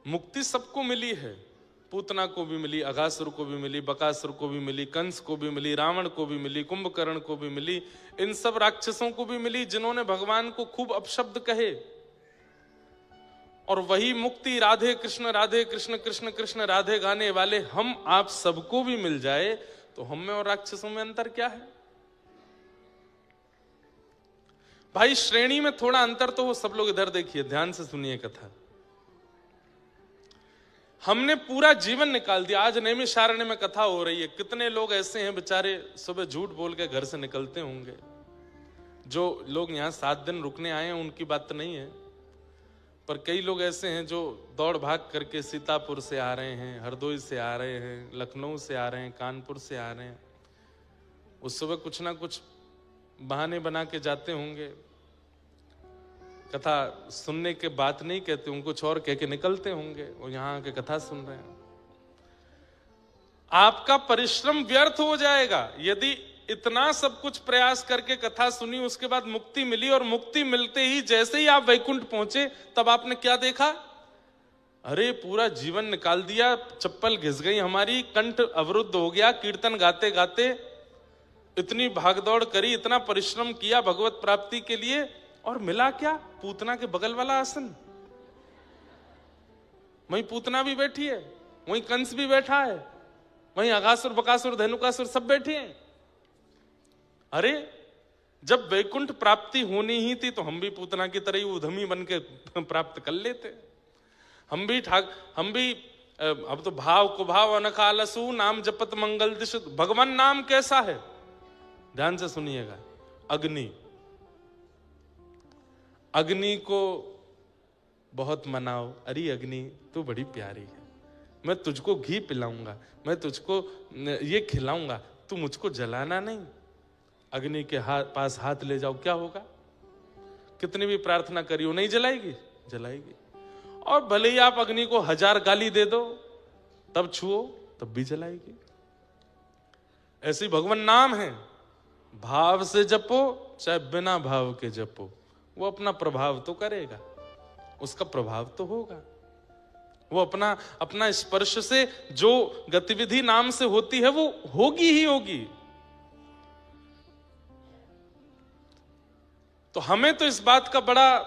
मुक्ति सबको मिली है, पूतना को भी मिली, अघासुर को भी मिली, बकासुर को भी मिली, कंस को भी मिली, रावण को भी मिली, कुंभकर्ण को भी मिली, इन सब राक्षसों को भी मिली जिन्होंने भगवान को खूब अपशब्द कहे। और वही मुक्ति राधे कृष्ण कृष्ण कृष्ण राधे गाने वाले हम आप सबको भी मिल जाए तो हम में और राक्षसों में अंतर क्या है? भाई श्रेणी में थोड़ा अंतर तो हो। सब लोग इधर देखिए, ध्यान से सुनिए कथा। हमने पूरा जीवन निकाल दिया। आज नैमिषारण्य में कथा हो रही है, कितने लोग ऐसे हैं बेचारे सुबह झूठ बोल के घर से निकलते होंगे। जो लोग यहां 7 दिन रुकने आए हैं उनकी बात नहीं है, पर कई लोग ऐसे हैं जो दौड़ भाग करके सीतापुर से आ रहे हैं, हरदोई से आ रहे हैं, लखनऊ से आ रहे हैं, कानपुर से आ रहे हैं। उस सुबह कुछ ना कुछ बहाने बना के जाते होंगे। कथा सुनने के बात नहीं कहते, उनको कुछ और कह के निकलते होंगे और यहां आके कथा सुन रहे हैं। आपका परिश्रम व्यर्थ हो जाएगा यदि इतना सब कुछ प्रयास करके कथा सुनी, उसके बाद मुक्ति मिली और मुक्ति मिलते ही जैसे ही आप वैकुंठ पहुंचे तब आपने क्या देखा? अरे पूरा जीवन निकाल दिया, चप्पल घिस गई हमारी, कंठ अवरुद्ध हो गया, कीर्तन गाते गाते इतनी भागदौड़ करी, इतना परिश्रम किया भगवत प्राप्ति के लिए, और मिला क्या? पूतना के बगल वाला आसन। वहीं पूतना भी बैठी है, वहीं कंस भी बैठा है, वहीं अघासुर बकासुर धेनुकासुर सब बैठे हैं। अरे जब वैकुंठ प्राप्ति होनी ही थी तो हम भी पूतना की तरह ही उधमी बन के प्राप्त कर लेते। हम भी अब तो भाव को भाव अनखालसु नाम जपत मंगल दिश। भगवान नाम कैसा है? ध्यान से सुनिएगा। अग्नि, अग्नि को बहुत मनाओ, अरे अग्नि तू बड़ी प्यारी है, मैं तुझको घी पिलाऊंगा, मैं तुझको ये खिलाऊंगा, तू मुझको जलाना नहीं। अग्नि के पास हाथ ले जाओ, क्या होगा? कितनी भी प्रार्थना करियो नहीं जलाएगी? जलाएगी। और भले ही आप अग्नि को 1000 गाली दे दो, तब छुओ तब भी जलाएगी। ऐसी भगवान नाम है, भाव से जपो चाहे बिना भाव के जपो, वो अपना प्रभाव तो करेगा, उसका प्रभाव तो होगा। वो अपना स्पर्श से जो गतिविधि नाम से होती है वो होगी ही होगी। तो हमें तो इस बात का बड़ा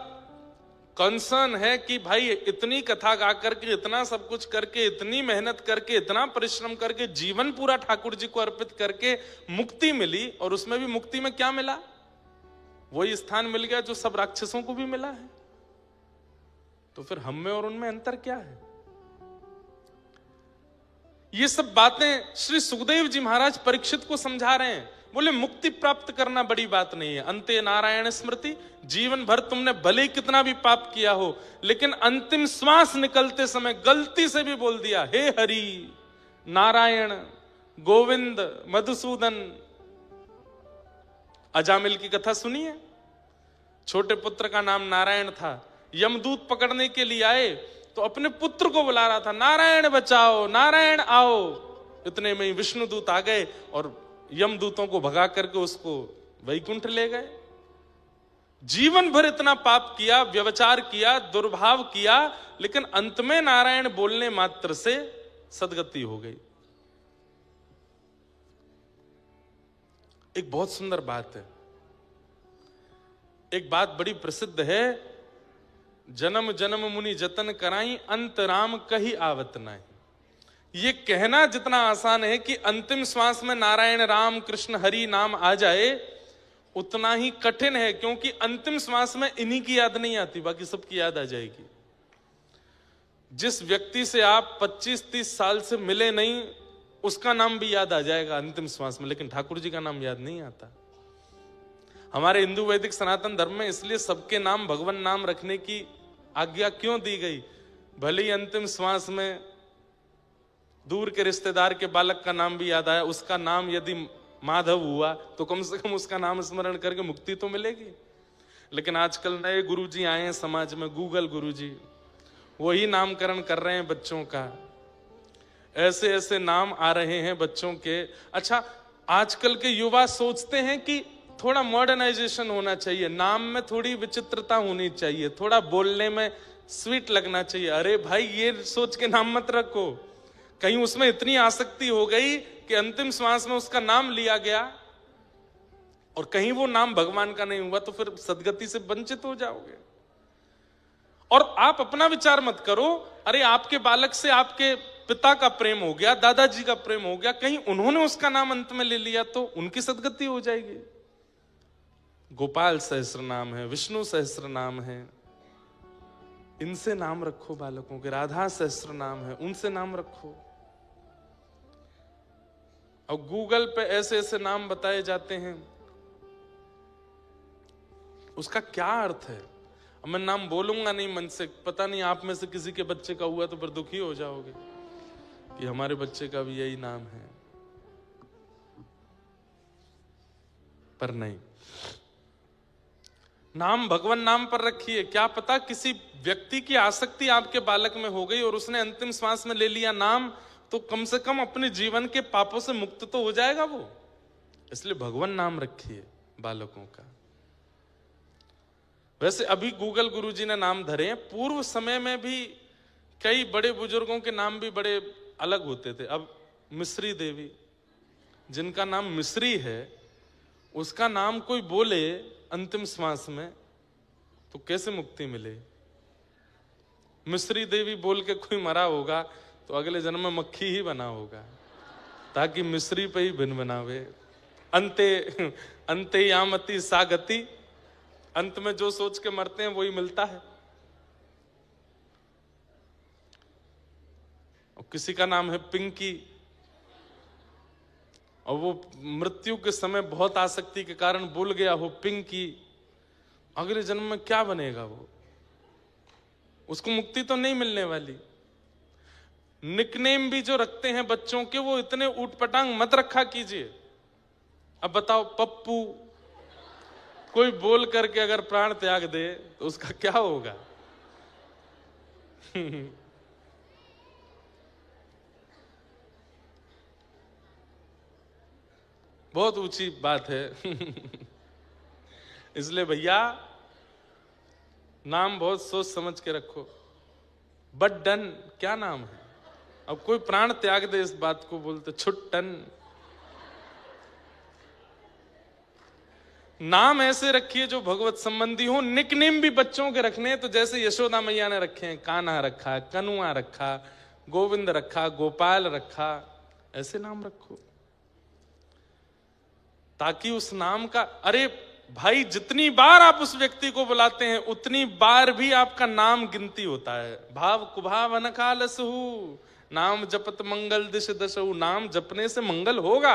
कंसर्न है कि भाई इतनी कथा गा करके, इतना सब कुछ करके, इतनी मेहनत करके, इतना परिश्रम करके, जीवन पूरा ठाकुर जी को अर्पित करके मुक्ति मिली, और उसमें भी मुक्ति में क्या मिला? वही स्थान मिल गया जो सब राक्षसों को भी मिला है। तो फिर हम में और उनमें अंतर क्या है? ये सब बातें श्री सुखदेव जी महाराज परीक्षित को समझा रहे हैं। बोले मुक्ति प्राप्त करना बड़ी बात नहीं है, अंते नारायण स्मृति। जीवन भर तुमने भले ही कितना भी पाप किया हो, लेकिन अंतिम श्वास निकलते समय गलती से भी बोल दिया हे हरि, नारायण, गोविंद, मधुसूदन। अजामिल की कथा सुनिए। छोटे पुत्र का नाम नारायण था। यमदूत पकड़ने के लिए आए तो अपने पुत्र को बुला रहा था, नारायण बचाओ, नारायण आओ। इतने में ही विष्णुदूत आ गए और यमदूतों को भगा करके उसको वैकुंठ ले गए। जीवन भर इतना पाप किया, व्यभिचार किया, दुर्भाव किया, लेकिन अंत में नारायण बोलने मात्र से सदगति हो गई। एक बहुत सुंदर बात है, एक बात बड़ी प्रसिद्ध है, जन्म जन्म मुनि जतन कराई, अंत राम कही आवत नहीं। ये कहना जितना आसान है कि अंतिम श्वास में नारायण, राम, कृष्ण, हरि नाम आ जाए, उतना ही कठिन है, क्योंकि अंतिम श्वास में इन्हीं की याद नहीं आती, बाकी सबकी याद आ जाएगी। जिस व्यक्ति से आप 25-30 साल से मिले नहीं, उसका नाम भी याद आ जाएगा अंतिम श्वास में, लेकिन ठाकुर जी का नाम याद नहीं आता। हमारे हिंदू वैदिक सनातन धर्म में इसलिए सबके नाम भगवान नाम रखने की आज्ञा क्यों दी गई? भले ही अंतिम श्वास में दूर के रिश्तेदार के बालक का नाम भी याद आया, उसका नाम यदि माधव हुआ तो कम से कम उसका नाम स्मरण करके मुक्ति तो मिलेगी। लेकिन आजकल नए गुरुजी आए हैं समाज में, गूगल गुरुजी, वही नामकरण कर रहे हैं बच्चों का। ऐसे ऐसे नाम आ रहे हैं बच्चों के। अच्छा, आजकल के युवा सोचते हैं कि थोड़ा मॉडर्नाइजेशन होना चाहिए, नाम में थोड़ी विचित्रता होनी चाहिए, थोड़ा बोलने में स्वीट लगना चाहिए। अरे भाई ये सोच के नाम मत रखो, कहीं उसमें इतनी आसक्ति हो गई कि अंतिम श्वास में उसका नाम लिया गया और कहीं वो नाम भगवान का नहीं हुआ तो फिर सदगति से वंचित हो जाओगे। और आप अपना विचार मत करो, अरे आपके बालक से आपके पिता का प्रेम हो गया, दादाजी का प्रेम हो गया, कहीं उन्होंने उसका नाम अंत में ले लिया तो उनकी सदगति हो जाएगी। गोपाल सहस्र नाम है, विष्णु सहस्र नाम है, इनसे नाम रखो बालकों के। राधा सहस्र नाम है, उनसे नाम रखो। और गूगल पे ऐसे ऐसे नाम बताए जाते हैं, उसका क्या अर्थ है? अब मैं नाम बोलूंगा नहीं मन से, पता नहीं आप में से किसी के बच्चे का हुआ तो फिर दुखी हो जाओगे कि हमारे बच्चे का भी यही नाम है। पर नहीं, नाम भगवान नाम पर रखिए। क्या पता किसी व्यक्ति की आसक्ति आपके बालक में हो गई और उसने अंतिम श्वास में ले लिया नाम, तो कम से कम अपने जीवन के पापों से मुक्त तो हो जाएगा वो। इसलिए भगवान नाम रखिए बालकों का। वैसे अभी गूगल गुरुजी ने नाम धरे हैं, पूर्व समय में भी कई बड़े बुजुर्गों के नाम भी बड़े अलग होते थे। अब मिश्री देवी, जिनका नाम मिश्री है, उसका नाम कोई बोले अंतिम श्वास में तो कैसे मुक्ति मिले? मिश्री देवी बोल के कोई मरा होगा तो अगले जन्म में मक्खी ही बना होगा, ताकि मिश्री पे ही भिन बनावे। अंते अंते यामति सागति, अंत में जो सोच के मरते हैं वही मिलता है। और किसी का नाम है पिंकी, और वो मृत्यु के समय बहुत आसक्ति के कारण भूल गया हो पिंकी, अगले जन्म में क्या बनेगा वो? उसको मुक्ति तो नहीं मिलने वाली। निकनेम भी जो रखते हैं बच्चों के, वो इतने ऊटपटांग मत रखा कीजिए। अब बताओ, पप्पू कोई बोल करके अगर प्राण त्याग दे तो उसका क्या होगा? बहुत ऊंची बात है। इसलिए भैया नाम बहुत सोच समझ के रखो। बट डन क्या नाम है? अब कोई प्राण त्याग दे इस बात को बोलते छुट्टन। नाम ऐसे रखिए जो भगवत संबंधी हो। निकनेम भी बच्चों के रखने हैं तो जैसे यशोदा मैया ने रखे हैं, कान्हा रखा, कनुआ रखा, गोविंद रखा, गोपाल रखा, ऐसे नाम रखो ताकि उस नाम का, अरे भाई जितनी बार आप उस व्यक्ति को बुलाते हैं उतनी बार भी आपका नाम गिनती होता है। भाव कुभाव अनकालसहु, नाम जपत मंगल दिश दशहु, नाम जपने से मंगल होगा।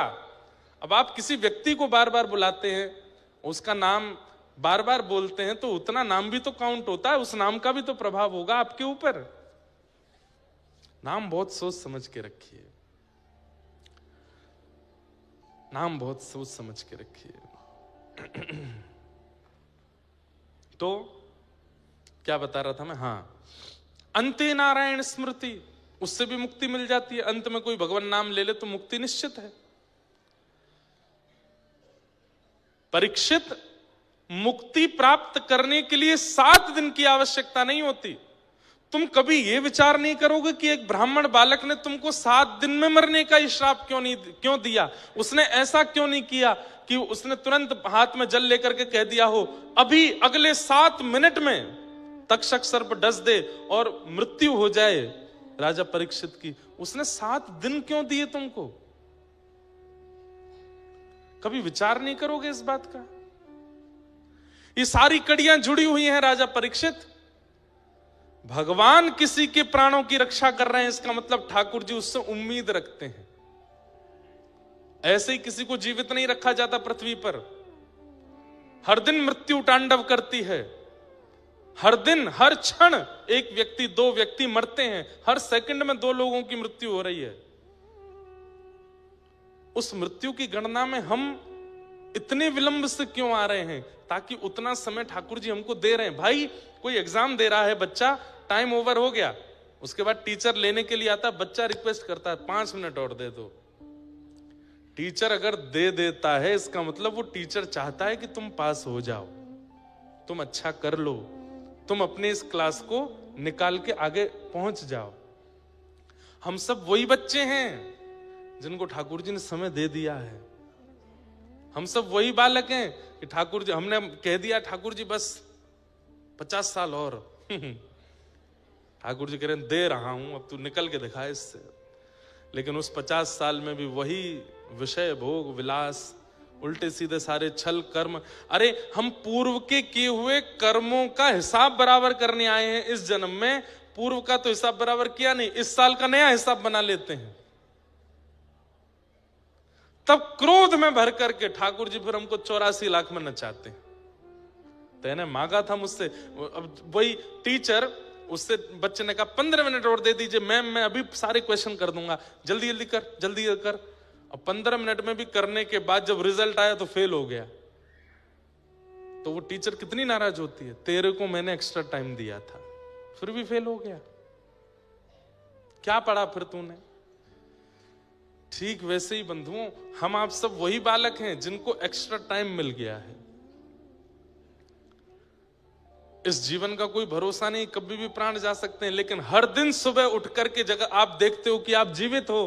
अब आप किसी व्यक्ति को बार बार बुलाते हैं, उसका नाम बार बार बोलते हैं, तो उतना नाम भी तो काउंट होता है, उस नाम का भी तो प्रभाव होगा आपके ऊपर। नाम बहुत सोच समझ के रखिए, नाम बहुत सोच समझ के रखिए। तो क्या बता रहा था मैं? हाँ, अंते नारायण स्मृति, उससे भी मुक्ति मिल जाती है। अंत में कोई भगवान नाम ले ले तो मुक्ति निश्चित है। परीक्षित, मुक्ति प्राप्त करने के लिए 7 दिन की आवश्यकता नहीं होती। तुम कभी यह विचार नहीं करोगे कि एक ब्राह्मण बालक ने तुमको 7 दिन में मरने का श्राप क्यों दिया? उसने ऐसा क्यों नहीं किया कि उसने तुरंत हाथ में जल लेकर के कह दिया हो अभी अगले 7 मिनट में तक्षक सर्प डस दे और मृत्यु हो जाए राजा परीक्षित की। उसने 7 दिन क्यों दिए तुमको? कभी विचार नहीं करोगे इस बात का? ये सारी कड़ियां जुड़ी हुई हैं राजा परीक्षित। भगवान किसी के प्राणों की रक्षा कर रहे हैं, इसका मतलब ठाकुर जी उससे उम्मीद रखते हैं। ऐसे ही किसी को जीवित नहीं रखा जाता पृथ्वी पर। हर दिन मृत्यु तांडव करती है, हर दिन हर क्षण एक व्यक्ति 2 व्यक्ति मरते हैं, हर सेकंड में 2 लोगों की मृत्यु हो रही है। उस मृत्यु की गणना में हम इतने विलंब से क्यों आ रहे हैं? ताकि उतना समय ठाकुर जी हमको दे रहे हैं। भाई कोई एग्जाम दे रहा है बच्चा, टाइम ओवर हो गया, उसके बाद टीचर लेने के लिए आता है, बच्चा रिक्वेस्ट करता है 5 मिनट और दे दो। टीचर अगर दे देता है इसका मतलब वो टीचर चाहता है कि तुम पास हो जाओ, तुम अच्छा कर लो, तुम अपने इस क्लास को निकाल के आगे पहुंच जाओ। हम सब वही बच्चे हैं जिनको ठाकुर जी ने समय दे दिया है। हम सब वही बालक हैं कि ठाकुर जी, हमने कह दिया ठाकुर जी बस 50 साल और ठाकुर जी कह रहे हैं दे रहा हूं, अब तू निकल के दिखा इससे। लेकिन उस 50 साल में भी वही विषय भोग विलास, उल्टे सीधे सारे छल कर्म। अरे हम पूर्व के किए हुए कर्मों का हिसाब बराबर करने आए हैं इस जन्म में। पूर्व का तो हिसाब बराबर किया नहीं, इस साल का नया हिसाब बना लेते हैं। तब क्रोध में भर करके ठाकुर जी फिर हमको 84 लाख में नचाते हैं। तेने मांगा था मुझसे, अब वही टीचर, उससे बच्चे ने कहा 15 मिनट और दे दीजिए मैम, मैं अभी सारे क्वेश्चन कर दूंगा, जल्दी जल्दी कर जल्दी कर। अब 15 मिनट में भी करने के बाद जब रिजल्ट आया तो फेल हो गया, तो वो टीचर कितनी नाराज होती है, तेरे को मैंने एक्स्ट्रा टाइम दिया था फिर भी फेल हो गया, क्या पढ़ा फिर तूने। ठीक वैसे ही बंधुओं, हम आप सब वही बालक हैं जिनको एक्स्ट्रा टाइम मिल गया है। इस जीवन का कोई भरोसा नहीं, कभी भी प्राण जा सकते हैं, लेकिन हर दिन सुबह उठ करके जगह आप देखते हो कि आप जीवित हो,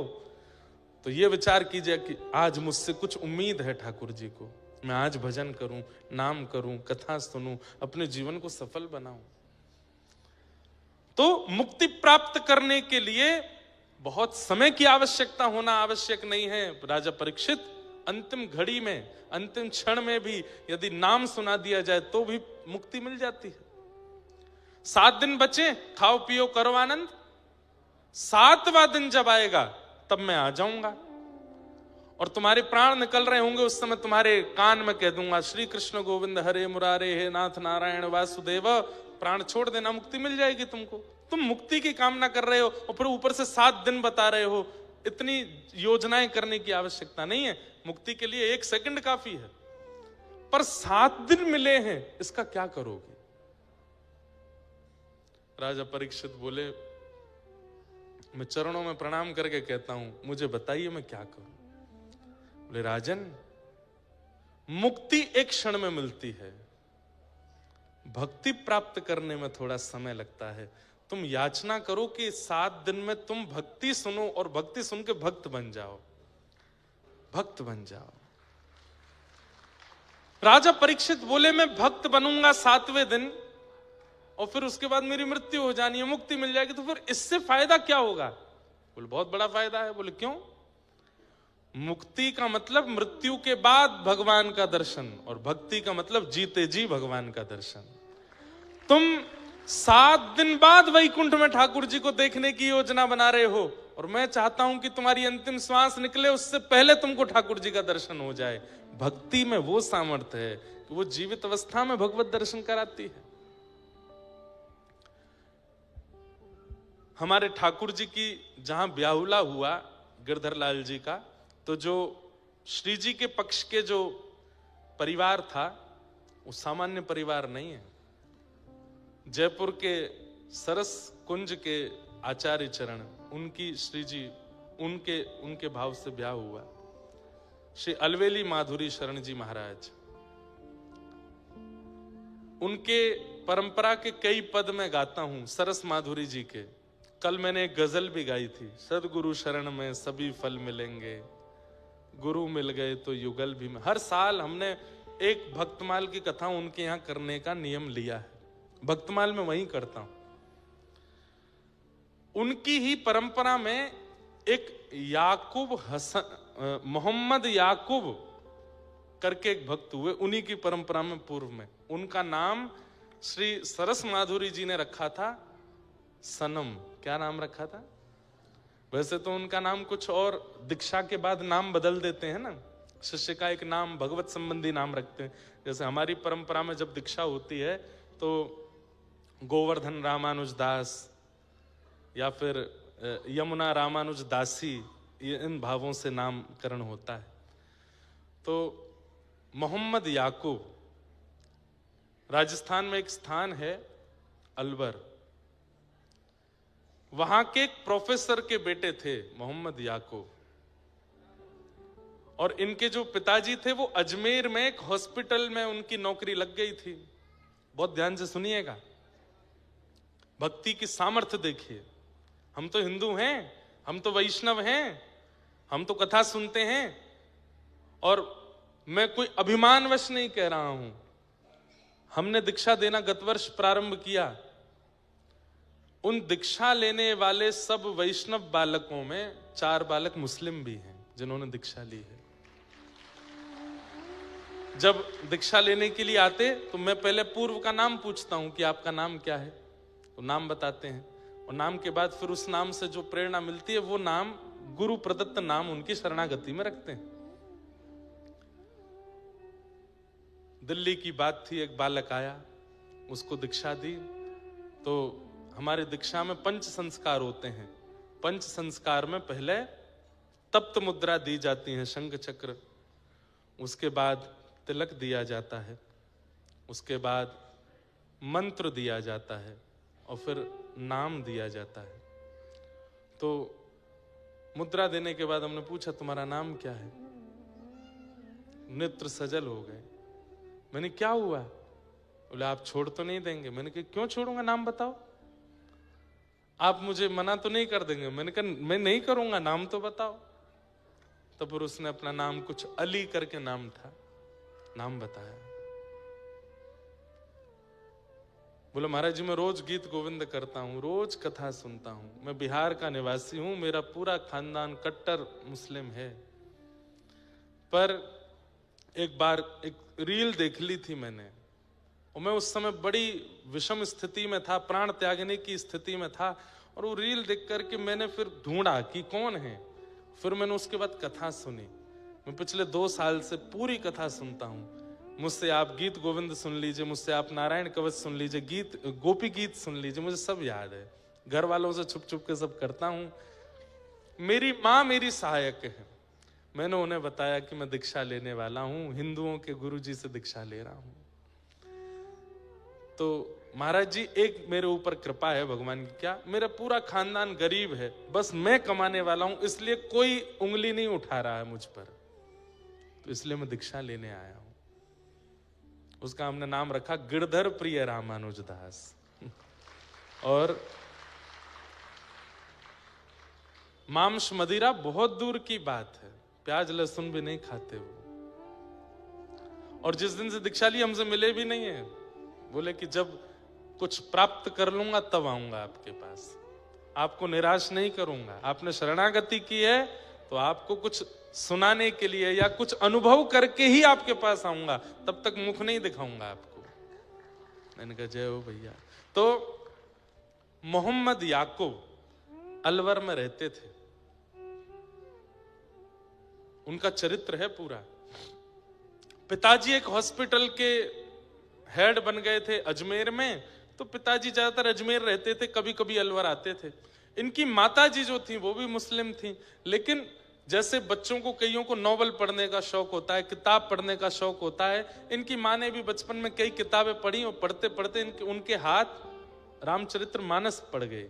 तो ये विचार कीजिए कि आज मुझसे कुछ उम्मीद है ठाकुर जी को, मैं आज भजन करूं, नाम करूं, कथा सुनूं, अपने जीवन को सफल बनाऊं। तो मुक्ति प्राप्त करने के लिए बहुत समय की आवश्यकता होना आवश्यक नहीं है। राजा परीक्षित अंतिम घड़ी में, अंतिम क्षण में भी यदि नाम सुना दिया जाए तो भी मुक्ति मिल जाती है। 7 दिन बचे, खाओ पियो करो आनंद, 7वां दिन जब आएगा तब मैं आ जाऊंगा और तुम्हारे प्राण निकल रहे होंगे, उस समय तुम्हारे कान में कह दूंगा श्री कृष्ण गोविंद हरे मुरारे हे नाथ नारायण वासुदेव, प्राण छोड़ देना, मुक्ति मिल जाएगी तुमको। तुम मुक्ति की कामना कर रहे हो और फिर ऊपर से 7 दिन बता रहे हो, इतनी योजनाएं करने की आवश्यकता नहीं है। मुक्ति के लिए 1 सेकंड काफी है, पर 7 दिन मिले हैं, इसका क्या करोगे। राजा परीक्षित बोले, मैं चरणों में प्रणाम करके कहता हूं, मुझे बताइए मैं क्या करूं। बोले राजन, मुक्ति एक क्षण में मिलती है, भक्ति प्राप्त करने में थोड़ा समय लगता है। तुम याचना करो कि 7 दिन में तुम भक्ति सुनो और भक्ति सुन के भक्त बन जाओ, भक्त बन जाओ। राजा परीक्षित बोले मैं भक्त बनूंगा 7वें दिन और फिर उसके बाद मेरी मृत्यु हो जानी है, मुक्ति मिल जाएगी, तो फिर इससे फायदा क्या होगा। बोले बहुत बड़ा फायदा है। बोले क्यों। मुक्ति का मतलब मृत्यु के बाद भगवान का दर्शन और भक्ति का मतलब जीते जी भगवान का दर्शन। तुम 7 दिन बाद वैकुंठ में ठाकुर जी को देखने की योजना बना रहे हो और मैं चाहता हूं कि तुम्हारी अंतिम श्वास निकले उससे पहले तुमको ठाकुर जी का दर्शन हो जाए। भक्ति में वो सामर्थ्य है कि वो जीवित अवस्था में भगवत दर्शन कराती है। हमारे ठाकुर जी की जहां ब्याहुला हुआ गिरधर लाल जी का, तो जो श्री जी के पक्ष के जो परिवार था वो सामान्य परिवार नहीं है। जयपुर के सरस कुंज के आचार्य चरण, उनकी श्री जी उनके भाव से ब्याह हुआ। श्री अलवेली माधुरी शरण जी महाराज, उनके परंपरा के कई पद में गाता हूं सरस माधुरी जी के। कल मैंने एक गजल भी गाई थी, सदगुरु शरण में सभी फल मिलेंगे, गुरु मिल गए तो युगल भी। हर साल हमने एक भक्तमाल की कथा उनके यहां करने का नियम लिया है, भक्तमाल में वहीं करता हूं। उनकी ही परंपरा में एक याकूब हसन, मोहम्मद याकूब करके एक भक्त हुए, उन्हीं की परंपरा में पूर्व में। उनका नाम श्री सरस माधुरी जी ने रखा था सनम। क्या नाम रखा था। वैसे तो उनका नाम कुछ और, दीक्षा के बाद नाम बदल देते हैं ना, शिष्य का एक नाम भगवत संबंधी नाम रखते हैं। जैसे हमारी परंपरा में जब दीक्षा होती है तो गोवर्धन रामानुज दास या फिर यमुना रामानुज दासी, इन भावों से नामकरण होता है। तो मोहम्मद याकूब, राजस्थान में एक स्थान है अलवर, वहां के एक प्रोफेसर के बेटे थे मोहम्मद याकूब, और इनके जो पिताजी थे वो अजमेर में एक हॉस्पिटल में उनकी नौकरी लग गई थी। बहुत ध्यान से सुनिएगा, भक्ति की सामर्थ्य देखिए। हम तो हिंदू हैं, हम तो वैष्णव हैं, हम तो कथा सुनते हैं, और मैं कोई अभिमानवश नहीं कह रहा हूं। हमने दीक्षा देना गत वर्ष प्रारंभ किया। उन दीक्षा लेने वाले सब वैष्णव बालकों में 4 बालक मुस्लिम भी हैं जिन्होंने दीक्षा ली है। जब दीक्षा लेने के लिए आते तो मैं पहले पूर्व का नाम पूछता हूं कि आपका नाम क्या है, तो नाम बताते हैं, और नाम के बाद फिर उस नाम से जो प्रेरणा मिलती है वो नाम गुरु प्रदत्त नाम उनकी शरणागति में रखते हैं। दिल्ली की बात थी, एक बालक आया, उसको दीक्षा दी। तो हमारी दीक्षा में 5 संस्कार होते हैं। 5 संस्कार में पहले तप्त मुद्रा दी जाती है, शंख चक्र, उसके बाद तिलक दिया जाता है, उसके बाद मंत्र दिया जाता है, और फिर नाम दिया जाता है। तो मुद्रा देने के बाद हमने पूछा तुम्हारा नाम क्या है? नेत्र सजल हो गए। मैंने क्या हुआ? बोले आप छोड़ तो नहीं देंगे। मैंने कहा क्यों छोड़ूंगा, नाम बताओ। आप मुझे मना तो नहीं कर देंगे? मैंने कहा मैं नहीं करूंगा, नाम तो बताओ। तब फिर उसने अपना नाम, कुछ अली करके नाम था, नाम बताया। बोले महाराज जी मैं रोज गीत गोविंद करता हूं, रोज कथा सुनता हूं, मैं बिहार का निवासी हूं, मेरा पूरा खानदान कट्टर मुस्लिम है, पर एक बार एक रील देख ली थी मैंने, और मैं उस समय बड़ी विषम स्थिति में था, प्राण त्यागने की स्थिति में था, और वो रील देख करके मैंने फिर ढूंढा कि कौन है। फिर मैंने उसके बाद कथा सुनी। मैं पिछले 2 साल से पूरी कथा सुनता हूं। मुझसे आप गीत गोविंद सुन लीजिए, मुझसे आप नारायण कवच सुन लीजिए, गीत गोपी गीत सुन लीजिए, मुझे सब याद है। घर वालों से छुप छुप के सब करता हूं। मेरी माँ मेरी सहायक है। मैंने उन्हें बताया कि मैं दीक्षा लेने वाला हूं, हिंदुओं के गुरुजी से दीक्षा ले रहा हूं। तो महाराज जी एक मेरे ऊपर कृपा है भगवान की, क्या मेरा पूरा खानदान गरीब है, बस मैं कमाने वाला हूं, इसलिए कोई उंगली नहीं उठा रहा है मुझ पर, तो इसलिए मैं दीक्षा लेने आया हूं। उसका हमने नाम रखा गिरधर प्रिय रामानुजदास। और मांस मदिरा बहुत दूर की बात है, प्याज लहसुन भी नहीं खाते वो। और जिस दिन से दीक्षा ली हमसे मिले भी नहीं है। बोले कि जब कुछ प्राप्त कर लूंगा तब आऊंगा आपके पास, आपको निराश नहीं करूंगा। आपने शरणागति की है तो आपको कुछ सुनाने के लिए या कुछ अनुभव करके ही आपके पास आऊंगा, तब तक मुख नहीं दिखाऊंगा आपको। मैंने कहा जय हो भैया। तो मोहम्मद याकूब अलवर में रहते थे, उनका चरित्र है पूरा। पिताजी एक हॉस्पिटल के हेड बन गए थे अजमेर में, तो पिताजी ज्यादातर अजमेर रहते थे, कभी कभी अलवर आते थे। इनकी माताजी जो थी वो भी मुस्लिम थी, लेकिन जैसे बच्चों को कईयों को नॉवल पढ़ने का शौक होता है, किताब पढ़ने का शौक होता है, इनकी माँ ने भी बचपन में कई किताबें पढ़ी, और पढ़ते पढ़ते उनके हाथ रामचरितमानस पढ़ गए।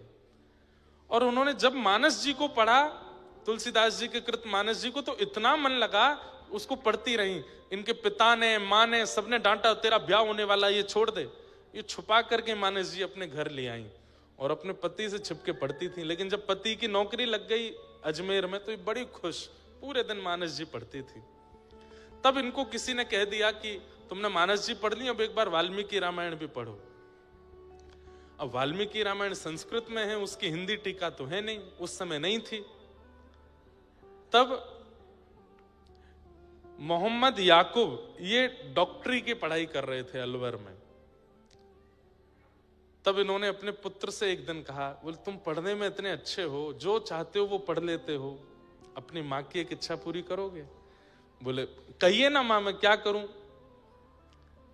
और उन्होंने जब मानस जी को पढ़ा, तुलसीदास जी के कृत मानस जी को, तो इतना मन लगा, उसको पढ़ती रही। इनके पिता ने, माँ ने, सबने डांटा तेरा ब्याह होने वाला, ये छोड़ दे। ये छुपा करके मानस जी अपने घर ले आई और अपने पति से छिपके पढ़ती थी। लेकिन जब पति की नौकरी लग गई अजमेर में तो ये बड़ी खुश, पूरे दिन मानस जी पढ़ती थी। तब इनको किसी ने कह दिया कि तुमने मानस जी पढ़ ली, अब एक बार वाल्मीकि रामायण भी पढ़ो। अब वाल्मीकि रामायण संस्कृत में है, उसकी हिंदी टीका तो है नहीं, उस समय नहीं थी। तब मोहम्मद याकूब ये डॉक्टरी की पढ़ाई कर रहे थे अलवर में। तब इन्होंने अपने पुत्र से एक दिन कहा, बोले तुम पढ़ने में इतने अच्छे हो, जो चाहते हो वो पढ़ लेते हो, अपनी माँ की एक इच्छा पूरी करोगे? बोले कहिए ना माँ, मैं क्या करूं?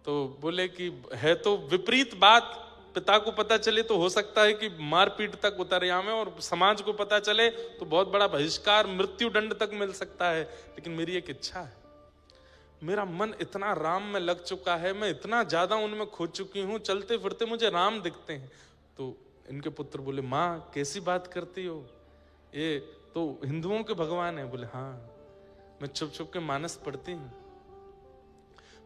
तो बोले कि है तो विपरीत बात, पिता को पता चले तो हो सकता है कि मारपीट तक उतर आवे, और समाज को पता चले तो बहुत बड़ा बहिष्कार, मृत्यु दंड तक मिल सकता है। लेकिन मेरी एक इच्छा है, मेरा मन इतना राम में लग चुका है, मैं इतना ज्यादा उनमें खो चुकी हूं, चलते फिरते मुझे राम दिखते हैं। तो इनके पुत्र बोले माँ कैसी बात करती हो, ये तो हिंदुओं के भगवान है। बोले हाँ, मैं छुप छुप के मानस पढ़ती हूं।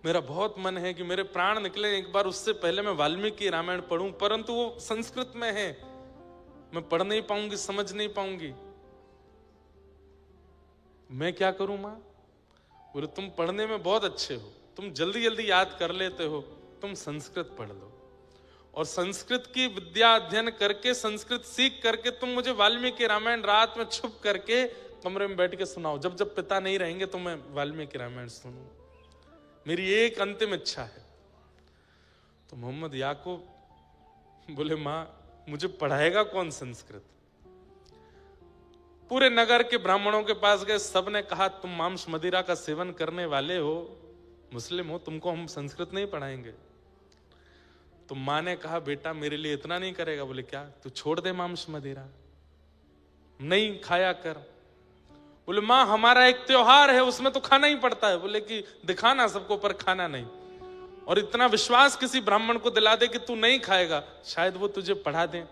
मेरा बहुत मन है कि मेरे प्राण निकले एक बार, उससे पहले मैं वाल्मीकि रामायण पढ़ूं, परंतु वो संस्कृत में है, मैं पढ़ नहीं पाऊंगी, समझ नहीं पाऊंगी, मैं क्या करूं मां? बोले तुम पढ़ने में बहुत अच्छे हो, तुम जल्दी जल्दी याद कर लेते हो, तुम संस्कृत पढ़ लो, और संस्कृत की विद्या अध्ययन करके, संस्कृत सीख करके तुम मुझे वाल्मीकि रामायण रात में छुप करके कमरे में बैठ के सुनाओ, जब जब पिता नहीं रहेंगे तो मैं वाल्मीकि रामायण सुनूं, मेरी एक अंतिम इच्छा है। तो मोहम्मद याकूब बोले मां मुझे पढ़ाएगा कौन संस्कृत? पूरे नगर के ब्राह्मणों के पास गए, सबने कहा तुम मांस मदिरा का सेवन करने वाले हो, मुस्लिम हो, तुमको हम संस्कृत नहीं पढ़ाएंगे। तो मां ने कहा बेटा मेरे लिए इतना नहीं करेगा? बोले क्या? तू छोड़ दे मांस मदिरा, नहीं खाया कर। बोले मां हमारा एक त्योहार है उसमें तो खाना ही पड़ता है। बोले कि दिखाना सबको पर खाना नहीं, और इतना विश्वास किसी ब्राह्मण को दिला दे कि तू नहीं खाएगा, शायद वो तुझे पढ़ा दे।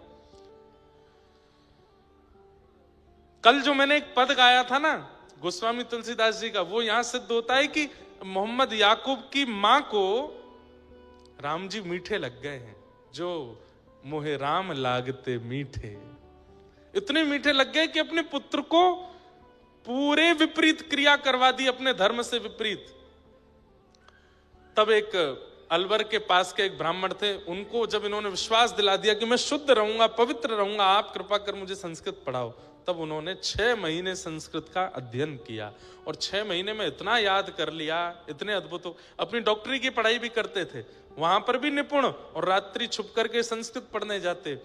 कल जो मैंने एक पद गाया था ना गोस्वामी तुलसीदास जी का, वो यहां सिद्ध होता है कि मोहम्मद याकूब की मां को राम जी मीठे लग गए हैं, जो मोहे राम लागते मीठे, इतने मीठे लग गए कि अपने पुत्र को पूरे विपरीत क्रिया करवा दी, अपने धर्म से विपरीत। तब एक अलवर के पास के एक ब्राह्मण थे, उनको जब इन्होंने विश्वास दिला दिया कि मैं शुद्ध रहूंगा, पवित्र रहूंगा, आप कृपा कर मुझे संस्कृत पढ़ाओ, तब उन्होंने 6 महीने संस्कृत का अध्ययन किया, और 6 महीने में इतना याद कर लिया, इतने अद्भुत। अपनी डॉक्टरी की पढ़ाई भी करते थे, वहां पर भी निपुण, और रात्रि छुप करके संस्कृत पढ़ने जाते।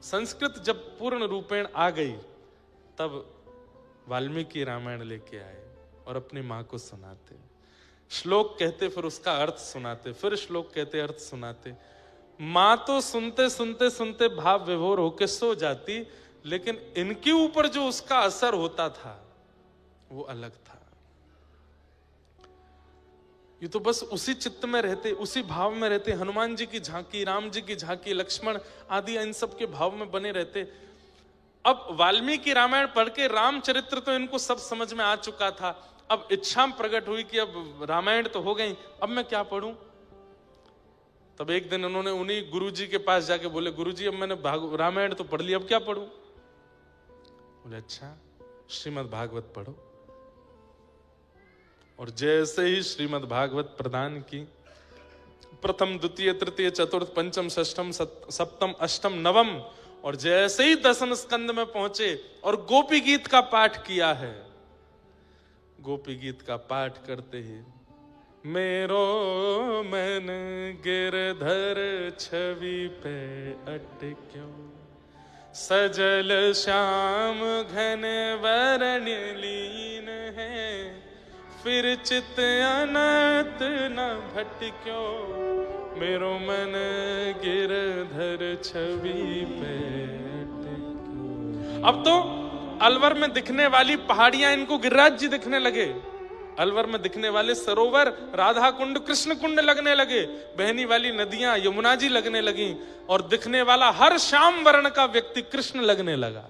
संस्कृत जब पूर्ण रूपेण आ गई, तब वाल्मीकि रामायण लेके आए और अपनी मां को सुनाते, श्लोक कहते, फिर उसका अर्थ सुनाते, फिर श्लोक कहते, अर्थ सुनाते। मां तो सुनते सुनते सुनते भाव विभोर होके सो जाती, लेकिन इनके ऊपर जो उसका असर होता था वो अलग था। ये तो बस उसी चित्त में रहते, उसी भाव में रहते, हनुमान जी की झांकी, राम जी की झांकी, लक्ष्मण आदि इन सब के भाव में बने रहते। अब वाल्मीकि रामायण पढ़ के रामचरित्र तो इनको सब समझ में आ चुका था, अब इच्छा प्रकट हुई कि अब रामायण तो हो गई, अब मैं क्या पढ़ूं? तब एक दिन उन्होंने उन्हीं गुरुजी के पास जाके बोले गुरुजी अब मैंने रामायण तो पढ़ लिया, अब क्या पढ़ूं? बोले अच्छा श्रीमद् भागवत पढ़ो। और जैसे ही श्रीमद् भागवत प्रदान की, प्रथम द्वितीय तृतीय चतुर्थ पंचम षष्ठम सप्तम अष्टम नवम, और जैसे ही 10वें स्कंद में पहुंचे और गोपी गीत का पाठ किया है, गोपी गीत का पाठ करते ही मेरो मन गिरधर छवि पे अटक्यो, सजल श्याम घन वरण लीन है, फिर चित अनंत न भटक्यो, मेरो मन गिरधर छवि पे अटक्यो। अब तो अलवर में दिखने वाली पहाड़ियां इनको गिरिराज जी दिखने लगे, अलवर में दिखने वाले सरोवर राधा कुंड कृष्ण कुंड लगने लगे, बहनी वाली नदियां यमुना जी लगने लगी, और दिखने वाला हर श्याम वर्ण का व्यक्ति कृष्ण लगने लगा।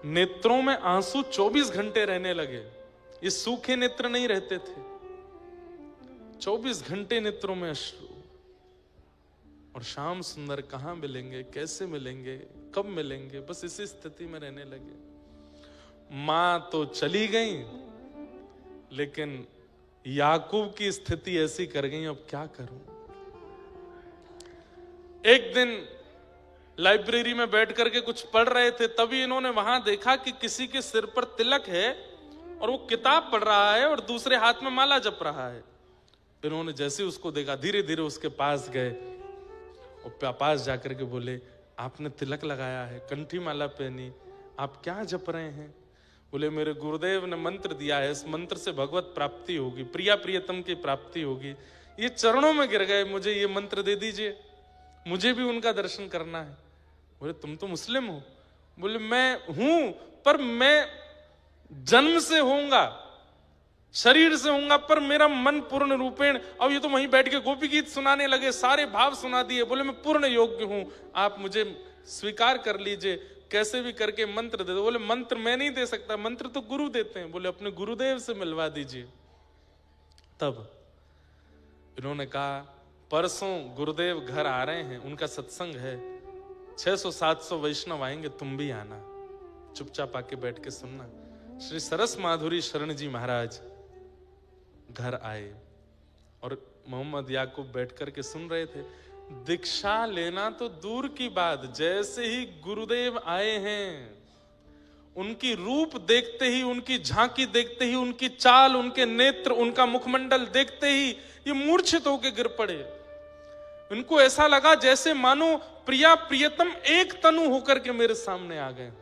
नेत्रों में आंसू 24 घंटे रहने लगे, ये सूखे नेत्र नहीं रहते थे, 24 घंटे नेत्रों में अश्रु। और श्याम सुंदर कहां मिलेंगे, कैसे मिलेंगे, कब मिलेंगे, बस इसी स्थिति में रहने लगे। मां तो चली गई, लेकिन याकूब की स्थिति ऐसी कर गई, अब क्या करूं? एक दिन लाइब्रेरी में बैठ करके कुछ पढ़ रहे थे, तभी इन्होंने वहां देखा कि किसी के सिर पर तिलक है और वो किताब पढ़ रहा है और दूसरे हाथ में माला जप रहा है। इन्होंने जैसे उसको देखा, धीरे धीरे उसके पास गए और पास जाकर के बोले आपने तिलक लगाया है, कंठी माला पहनी, आप क्या जप रहे हैं? बोले मेरे गुरुदेव ने मंत्र दिया है, इस मंत्र से भगवत प्राप्ति होगी, प्रिया प्रियतम की प्राप्ति होगी। ये चरणों में गिर गए, मुझे ये मंत्र दे दीजिए, मुझे भी उनका दर्शन करना है। बोले तुम तो मुस्लिम हो? बोले मैं हूं, पर मैं जन्म से होऊंगा, शरीर से होऊंगा, पर मेरा मन पूर्ण रूपेण। अब ये तो वहीं बैठ के गोपी गीत सुनाने लगे, सारे भाव सुना दिए। बोले मैं पूर्ण योग्य हूं, आप मुझे स्वीकार कर लीजिए, कैसे भी करके मंत्र दे दो। बोले मंत्र मैं नहीं दे सकता, मंत्र तो गुरु देते हैं। बोले अपने गुरुदेव से मिलवा दीजिए। तब इन्होंने कहा परसों गुरुदेव घर आ रहे हैं, उनका सत्संग है, 600-700 वैष्णव आएंगे, तुम भी आना, चुपचाप आके बैठ के सुनना। श्री सरस माधुरी शरण जी महाराज घर आए और मोहम्मद याकूब बैठ करके सुन रहे थे। दीक्षा लेना तो दूर की बात, जैसे ही गुरुदेव आए हैं उनकी रूप देखते ही, उनकी झांकी देखते ही, उनकी चाल, उनके नेत्र, उनका मुखमंडल देखते ही ये मूर्छित होकर गिर पड़े। इनको ऐसा लगा जैसे मानो प्रिया प्रियतम एक तनु होकर के मेरे सामने आ गए।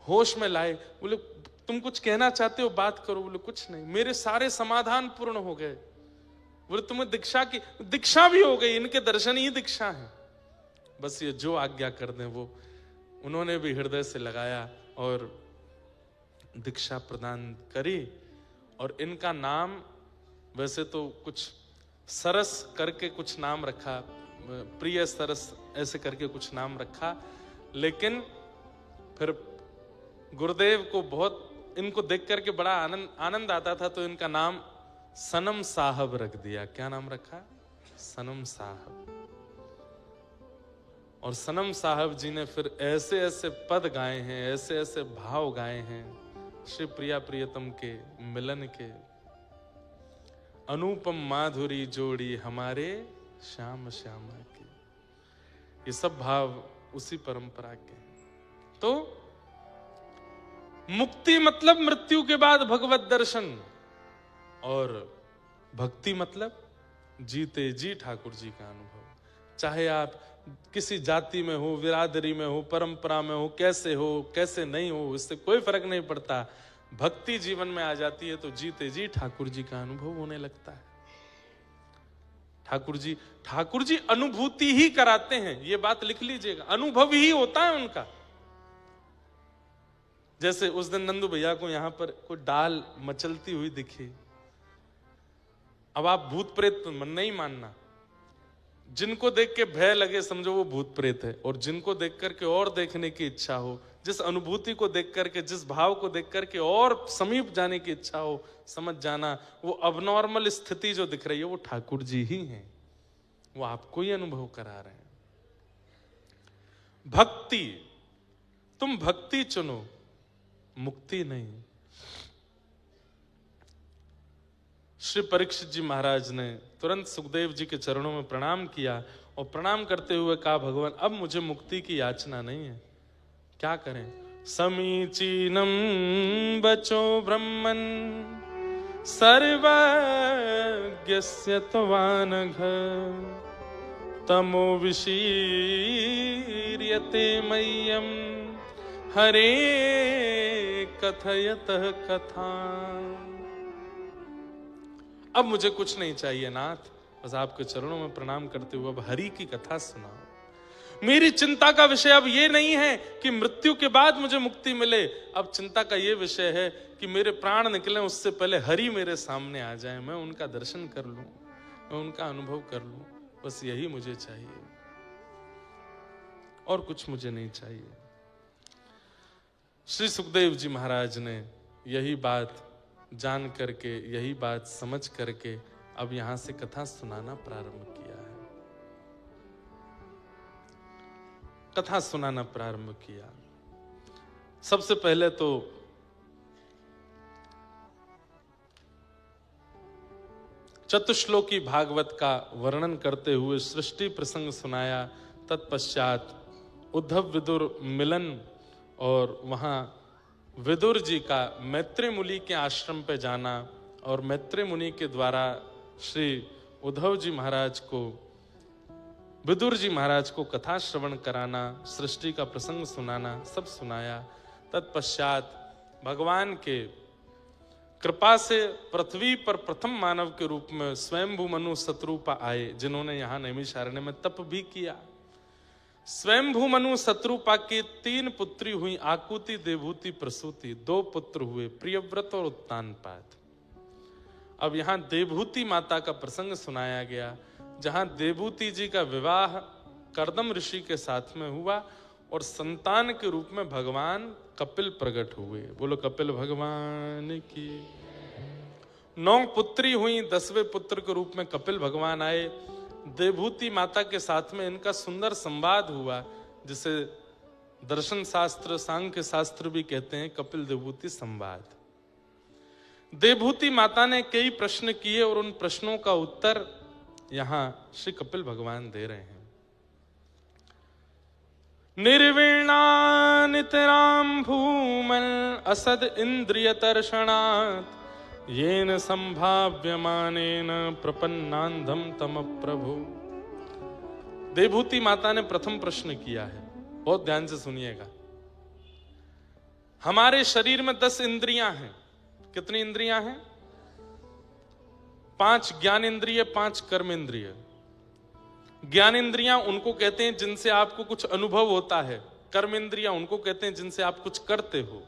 होश में लाए, बोले तुम कुछ कहना चाहते हो, बात करो। बोले कुछ नहीं, मेरे सारे समाधान पूर्ण हो गए। बोले तुम्हें दीक्षा की, दीक्षा भी हो गई, इनके दर्शन ही दीक्षा है, बस ये जो आज्ञा कर दें वो। उन्होंने भी हृदय से लगाया और दीक्षा प्रदान करी। और इनका नाम वैसे तो कुछ सरस करके कुछ नाम रखा, प्रिय सरस ऐसे करके कुछ नाम रखा, लेकिन फिर गुरुदेव को बहुत इनको देख करके बड़ा आनंद आता था, तो इनका नाम सनम साहब रख दिया। क्या नाम रखा? सनम साहब। और सनम साहब जी ने फिर ऐसे ऐसे पद गाए हैं, ऐसे ऐसे भाव गाए हैं श्री प्रिया प्रियतम के मिलन के। अनुपम माधुरी जोड़ी हमारे श्याम श्यामा की, ये सब भाव उसी परंपरा के। तो मुक्ति मतलब मृत्यु के बाद भगवत दर्शन, और भक्ति मतलब जीते जी ठाकुर जी का अनुभव। चाहे आप किसी जाति में हो, बिरादरी में हो, परंपरा में हो, कैसे नहीं हो, इससे कोई फर्क नहीं पड़ता। भक्ति जीवन में आ जाती है तो जीते जी ठाकुर जी का अनुभव होने लगता है। ठाकुर जी अनुभूति ही कराते हैं, ये बात लिख लीजिएगा, अनुभव ही होता है उनका। जैसे उस दिन नंदू भैया को यहां पर कोई डाल मचलती हुई दिखी, अब आप भूत प्रेत नहीं मानना, जिनको देख के भय लगे समझो वो भूत प्रेत है, और जिनको देख करके और देखने की इच्छा हो, जिस अनुभूति को देख करके, जिस भाव को देख करके और समीप जाने की इच्छा हो, समझ जाना वो अबनॉर्मल स्थिति जो दिख रही है वो ठाकुर जी ही हैं, वो आपको ही अनुभव करा रहे हैं। भक्ति, तुम भक्ति चुनो, मुक्ति नहीं। श्री परीक्षित जी महाराज ने तुरंत सुखदेव जी के चरणों में प्रणाम किया और प्रणाम करते हुए कहा, भगवान अब मुझे मुक्ति की याचना नहीं है, क्या करें? समीचीनम बचो ब्रह्मन् सर्वज्ञस्य त्वानघ तमो विशीर्यते मह्यम हरे कथयतः कथा। अब मुझे कुछ नहीं चाहिए नाथ, बस आपके चरणों में प्रणाम करते हुए अब हरि की कथा सुनाओ। मेरी चिंता का विषय अब ये नहीं है कि मृत्यु के बाद मुझे मुक्ति मिले, अब चिंता का ये विषय है कि मेरे प्राण निकले उससे पहले हरि मेरे सामने आ जाए, मैं उनका दर्शन कर लूं, मैं उनका अनुभव कर लूं, बस यही मुझे चाहिए, और कुछ मुझे नहीं चाहिए। श्री सुखदेव जी महाराज ने यही बात जान करके, यही बात समझ करके अब यहां से कथा सुनाना प्रारंभ किया है, कथा सुनाना प्रारंभ किया। सबसे पहले तो चतुश्लोकी भागवत का वर्णन करते हुए सृष्टि प्रसंग सुनाया। तत्पश्चात उद्धव विदुर मिलन, और वहां विदुर जी का मैत्री मुनि के आश्रम पे जाना, और मैत्री मुनि के द्वारा श्री उद्धव जी महाराज को, विदुर जी महाराज को कथा श्रवण कराना, सृष्टि का प्रसंग सुनाना, सब सुनाया। तत्पश्चात भगवान के कृपा से पृथ्वी पर प्रथम मानव के रूप में स्वयंभू मनु शत्रुपा आए, जिन्होंने यहाँ नैमिषारण्य में तप भी किया। स्वयंभू मनु शत्रुपा की 3 पुत्री हुई, आकुति, देवहूति, प्रसूति। 2 पुत्र हुए, प्रियव्रत और उत्तानपाद। अब यहाँ देवहूति माता का प्रसंग सुनाया गया, जहां देवहूति जी का विवाह कर्दम ऋषि के साथ में हुआ, और संतान के रूप में भगवान कपिल प्रकट हुए। बोलो कपिल भगवान की। 9 पुत्री हुई, 10वें पुत्र के रूप में कपिल भगवान आए। देवभूति माता के साथ में इनका सुंदर संवाद हुआ, जिसे दर्शन शास्त्र, सांख्य शास्त्र भी कहते हैं कपिल देवभूति संवाद। देवभूति माता ने कई प्रश्न किए और उन प्रश्नों का उत्तर यहां श्री कपिल भगवान दे रहे हैं। निर्वीणा नितराम भूमन असद इंद्रिय तर्षणात् येन संभाव्यमानेन प्रपन्नांधम तम प्रभु। देवभूति माता ने प्रथम प्रश्न किया है, बहुत ध्यान से सुनिएगा। हमारे शरीर में 10 इंद्रियां हैं। कितनी इंद्रियां हैं? 5 ज्ञान इंद्रिय, 5 कर्म इंद्रिय। ज्ञान इंद्रियां उनको कहते हैं जिनसे आपको कुछ अनुभव होता है। कर्म इंद्रियां उनको कहते हैं जिनसे आप कुछ करते हो।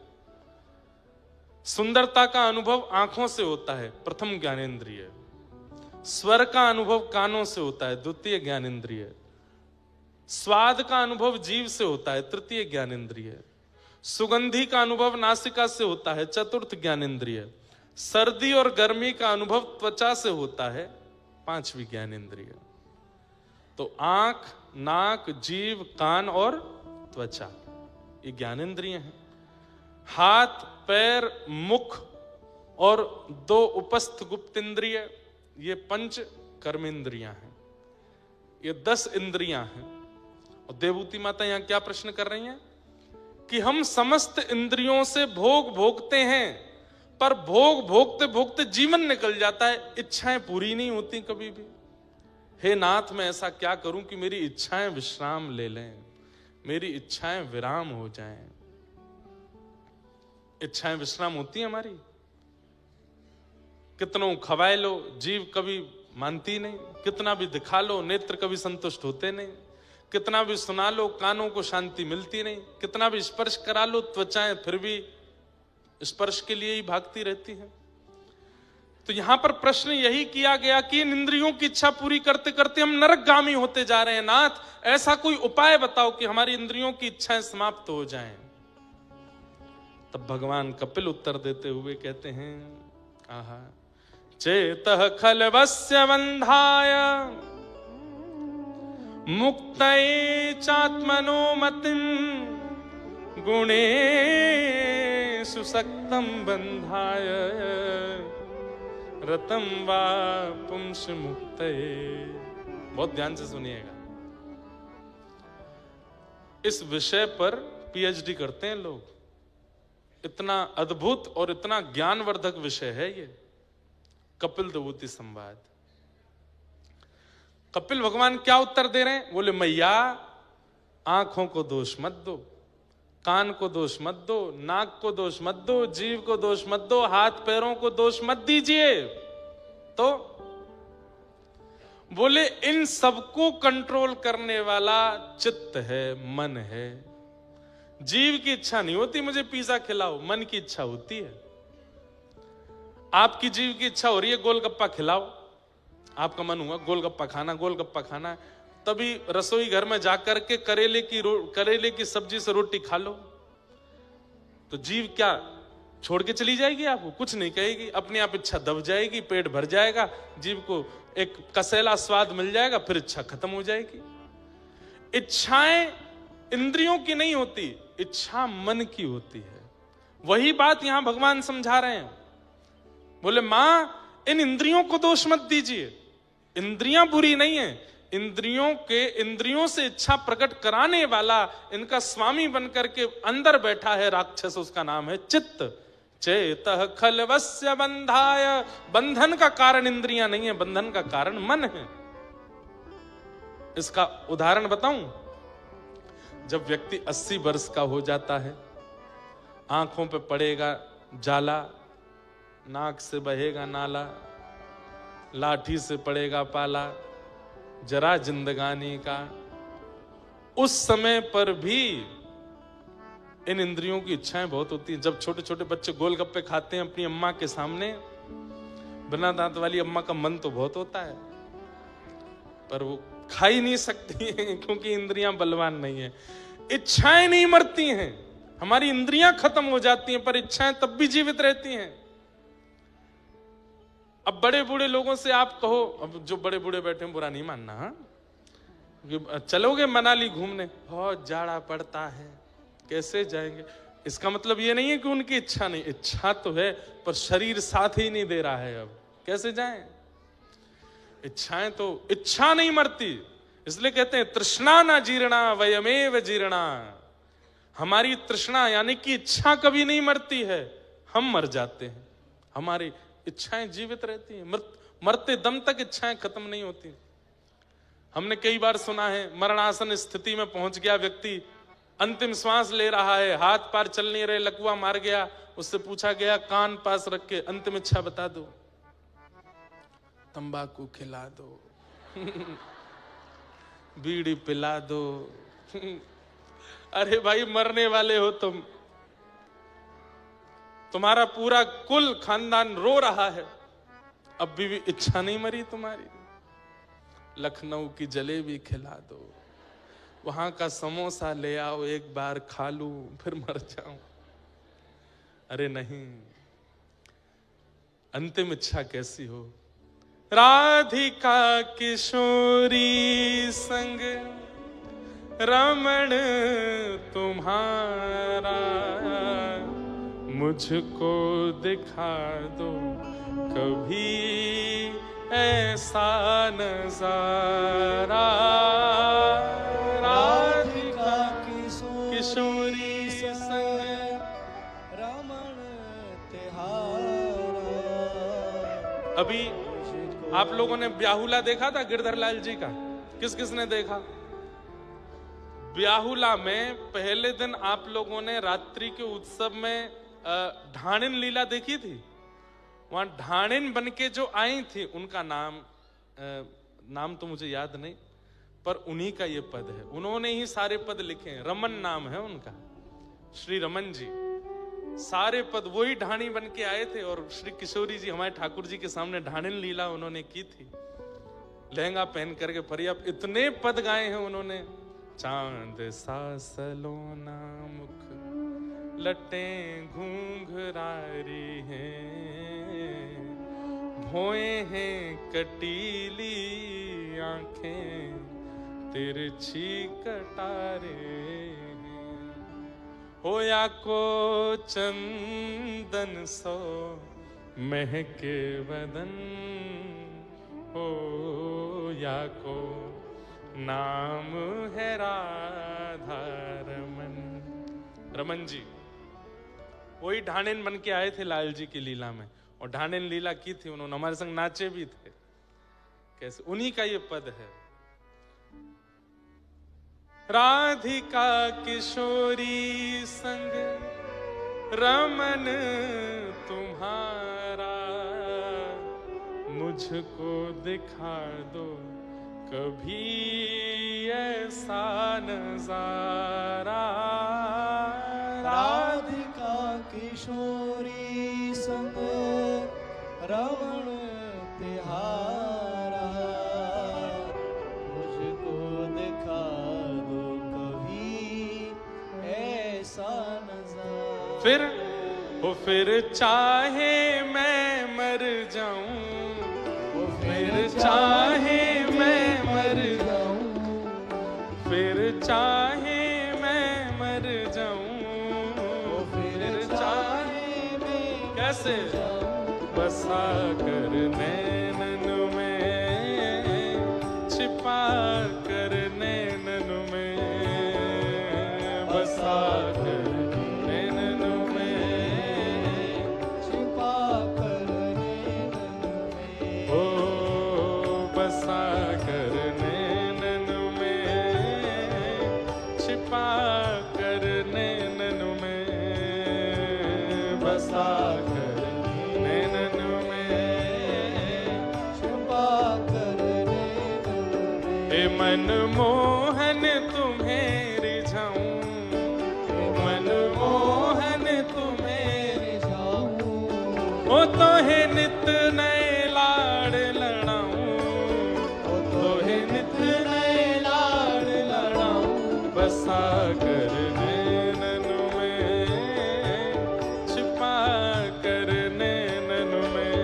सुंदरता का अनुभव आंखों से होता है, प्रथम ज्ञानेंद्रिय। स्वर का अनुभव कानों से होता है, द्वितीय ज्ञानेंद्रिय। स्वाद का अनुभव जीभ से होता है, तृतीय ज्ञानेंद्रिय। सुगंधी का अनुभव नासिका से होता है, चतुर्थ ज्ञानेंद्रिय। सर्दी और गर्मी का अनुभव त्वचा से होता है, 5वीं ज्ञानेंद्रिय। तो आंख, नाक, जीभ, कान और त्वचा, ये ज्ञानेंद्रिय हैं। हाथ, पैर, मुख और 2 उपस्थ गुप्त इंद्रिय, ये 5 कर्मेंद्रियां हैं। ये 10 इंद्रियां हैं। और देवभूति माता यहां क्या प्रश्न कर रही हैं कि हम समस्त इंद्रियों से भोग भोगते हैं, पर भोग भोगते भोगते जीवन निकल जाता है, इच्छाएं पूरी नहीं होती कभी भी। हे नाथ, मैं ऐसा क्या करूं कि मेरी इच्छाएं विश्राम ले लें, मेरी इच्छाएं विराम हो जाएं। इच्छाएं विश्राम होती हैं हमारी? कितनों खवाए लो, जीव कभी मानती नहीं। कितना भी दिखा लो, नेत्र कभी संतुष्ट होते नहीं। कितना भी सुना लो, कानों को शांति मिलती नहीं। कितना भी स्पर्श करा लो, त्वचाएं फिर भी स्पर्श के लिए ही भागती रहती हैं। तो यहां पर प्रश्न यही किया गया कि इन इंद्रियों की इच्छा पूरी करते करते हम नरकगामी होते जा रहे हैं। नाथ, ऐसा कोई उपाय बताओ कि हमारी इंद्रियों की इच्छाएं समाप्त हो जाएं। तब भगवान कपिल उत्तर देते हुए कहते हैं, आहा, चेतः खलवस्य बंधाय मुक्तये चात्मनो मतिं गुणेषु सक्तं बंधाय रतम वा पुंस मुक्तये। बहुत ध्यान से सुनिएगा। इस विषय पर पीएचडी करते हैं लोग। इतना अद्भुत और इतना ज्ञानवर्धक विषय है ये कपिल देवभूति संवाद। कपिल भगवान क्या उत्तर दे रहे हैं? बोले, मैया, आंखों को दोष मत दो, कान को दोष मत दो, नाक को दोष मत दो, जीभ को दोष मत दो, हाथ पैरों को दोष मत दीजिए। तो बोले, इन सबको कंट्रोल करने वाला चित्त है, मन है। जीव की इच्छा नहीं होती मुझे पिज्जा खिलाओ, मन की इच्छा होती है। आपकी जीव की इच्छा हो रही है गोलगप्पा खिलाओ, आपका मन हुआ गोलगप्पा खाना, गोलगप्पा खाना, तभी रसोई घर में जाकर के करेले की सब्जी से रोटी खा लो। तो जीव क्या छोड़ के चली जाएगी? आपको कुछ नहीं कहेगी, अपने आप इच्छा दब जाएगी, पेट भर जाएगा, जीव को एक कसेला स्वाद मिल जाएगा, फिर इच्छा खत्म हो जाएगी। इच्छाएं इंद्रियों की नहीं होती, इच्छा मन की होती है। वही बात यहां भगवान समझा रहे हैं। बोले, मां, इन इंद्रियों को दोष मत दीजिए, इंद्रियां बुरी नहीं है। इंद्रियों से इच्छा प्रकट कराने वाला, इनका स्वामी बनकर के अंदर बैठा है राक्षस, उसका नाम है चित्त। चेतः खलवस्य बंधाय, बंधन का कारण इंद्रियां नहीं है, बंधन का कारण मन है। इसका उदाहरण बताऊं? जब व्यक्ति 80 वर्ष का हो जाता है, आंखों पे पड़ेगा जाला, नाक से बहेगा नाला, लाठी से पड़ेगा पाला, जरा जिंदगानी का, उस समय पर भी इन इंद्रियों की इच्छाएं बहुत होती हैं। जब छोटे छोटे बच्चे गोलगप्पे खाते हैं अपनी अम्मा के सामने, बिना दांत वाली अम्मा का मन तो बहुत होता है, पर वो खा ही नहीं सकती है क्योंकि इंद्रियां बलवान नहीं है। इच्छाएं नहीं मरती हैं, हमारी इंद्रियां खत्म हो जाती हैं, पर इच्छाएं तब भी जीवित रहती हैं। अब बड़े बूढ़े लोगों से आप कहो, अब जो बड़े बूढ़े बैठे हैं बुरा नहीं मानना, हाँ, चलोगे मनाली घूमने, बहुत जाड़ा पड़ता है, कैसे जाएंगे? इसका मतलब ये नहीं है कि उनकी इच्छा नहीं, इच्छा तो है पर शरीर साथ ही नहीं दे रहा है, अब कैसे जाएं? इच्छाएं तो, इच्छा नहीं मरती, इसलिए कहते हैं तृष्णा ना जीर्णा वयमेव जीर्णा। हमारी तृष्णा यानी कि इच्छा कभी नहीं मरती है, हम मर जाते हैं, हमारी इच्छाएं जीवित रहती हैं, मरते दम तक इच्छाएं खत्म नहीं होती। हमने कई बार सुना है, मरणासन स्थिति में पहुंच गया व्यक्ति, अंतिम श्वास ले रहा है, हाथ पैर चल नहीं रहे, लकवा मार गया, उससे पूछा गया कान पास रख के अंतिम इच्छा बता दो, तंबाकू खिला दो बीड़ी पिला दो अरे भाई मरने वाले हो तुम, तुम्हारा पूरा कुल खानदान रो रहा है, अब भी इच्छा नहीं मरी तुम्हारी। लखनऊ की जलेबी खिला दो, वहां का समोसा ले आओ, एक बार खा लूं फिर मर जाऊं। अरे नहीं, अंतिम इच्छा कैसी हो? राधिका किशोरी संग रमण तुम्हारा, मुझको दिखा दो कभी ऐसा नजारा। राधिका किशोरी संग रमण तिहारा। अभी आप लोगों ने ब्याहुला देखा था गिरधर लाल जी का? किस किस ने देखा? ब्याहुला में पहले दिन आप लोगों ने रात्रि के उत्सव में ढाणिन लीला देखी थी। वहां ढाणिन बन के जो आई थी, उनका नाम तो मुझे याद नहीं, पर उन्हीं का ये पद है, उन्होंने ही सारे पद लिखे हैं, रमन नाम है उनका, श्री रमन जी। सारे पद वही ढाणी बन के आए थे, और श्री किशोरी जी हमारे ठाकुर जी के सामने ढाणिन लीला उन्होंने की थी, लहंगा पहन करके। पर्याप्त इतने पद गाए हैं उन्होंने। चांद सा सलोना मुख लटें घूंघरारी हैं, भोए हैं कटीली आंखें तिरछी कटारे हैं, होया को चंदन सो महके बदन, हो या को नाम है राधा रमन। रमन जी वही ढाणिन बन के आए थे लाल जी की लीला में, और ढाणिन लीला की थी उन्होंने, हमारे संग नाचे भी थे। कैसे? उन्हीं का ये पद है। राधिका किशोरी संग रमन तुम्हारा, मुझको दिखा दो कभी ऐसा नजारा। राधिका किशोरी संग रमण तिहारा, मुझको दिखा दो कभी ऐसा नजारा। फिर चाहे मैं मर जाऊं, फिर चाहे मैं मर जाऊं, फिर चाहे मैं मर जाऊं, फिर चाहे मैं कैसे बसा कर नैनन में, छिपा कर नैनन में, बसा कर नैनन में, छिपा कर नैनन में, ओ बसा कर नैनन में, छिपा कर नैनन में, बसा कर नैनन में, छिपा कर नैनन में। हे मन मोहन तुम्हें रिझाऊं, मन मोहन तुम्हें रिझाऊं, ओ तो है नित नए लाड़ लड़ाऊं, ओ तो है नित नए लाड़ लड़ाऊं, बसा कर नैनन में, छिपा कर नैनन में,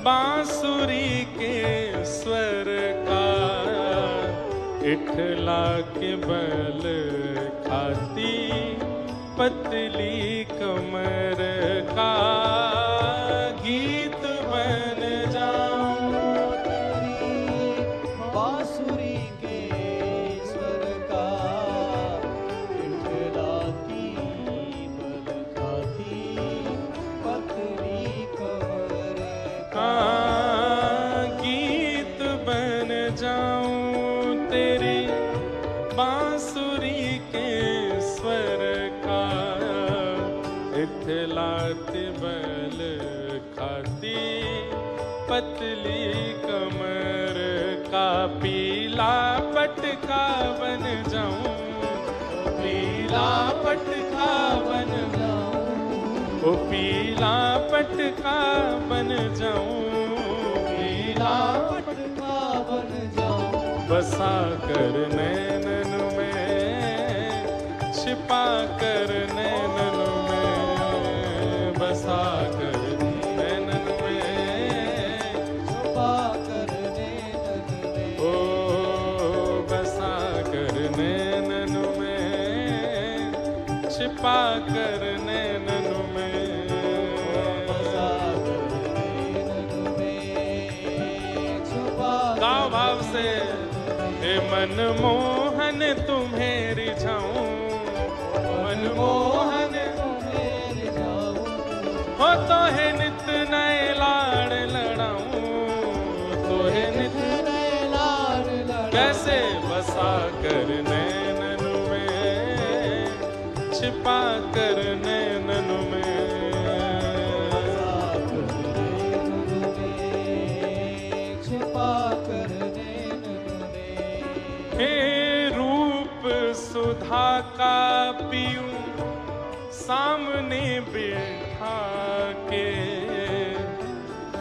बांसुरी के स्वर का इठला के बल खाती पतली कमर का गीत बन जाऊं तेरी बांसुरी के स्वर का इठलाती बल खाती पतली कमर का गीत बन जाऊं तेरी बांसुरी के स्वर का इठलाती बल खाती पतली कमर का पीला पटका बन जाऊं पीला पटका बन जाऊं ओ पीला पटका बन जाऊं पीला पटका बन जाऊं बसा कर नैनन में छिपा कर नैनन में बसा कर नैनन में छुपा कर नैनन में ओ बसा कर नैनन में छिपा कर नैनन में बसा कर नैनन में छुपा गाँव भाव से हे मनमोहन तुम्हें रिझाऊं मनमोहन मेरे जाऊं हो तो है नित नए लाड़ लड़ाऊं तो है नित लाड लड़ा कैसे बसा कर नैनन में छिपा कर नैनन में छुपा कर नैनन में हे रूप सुधा का पीऊं सामने बिठा के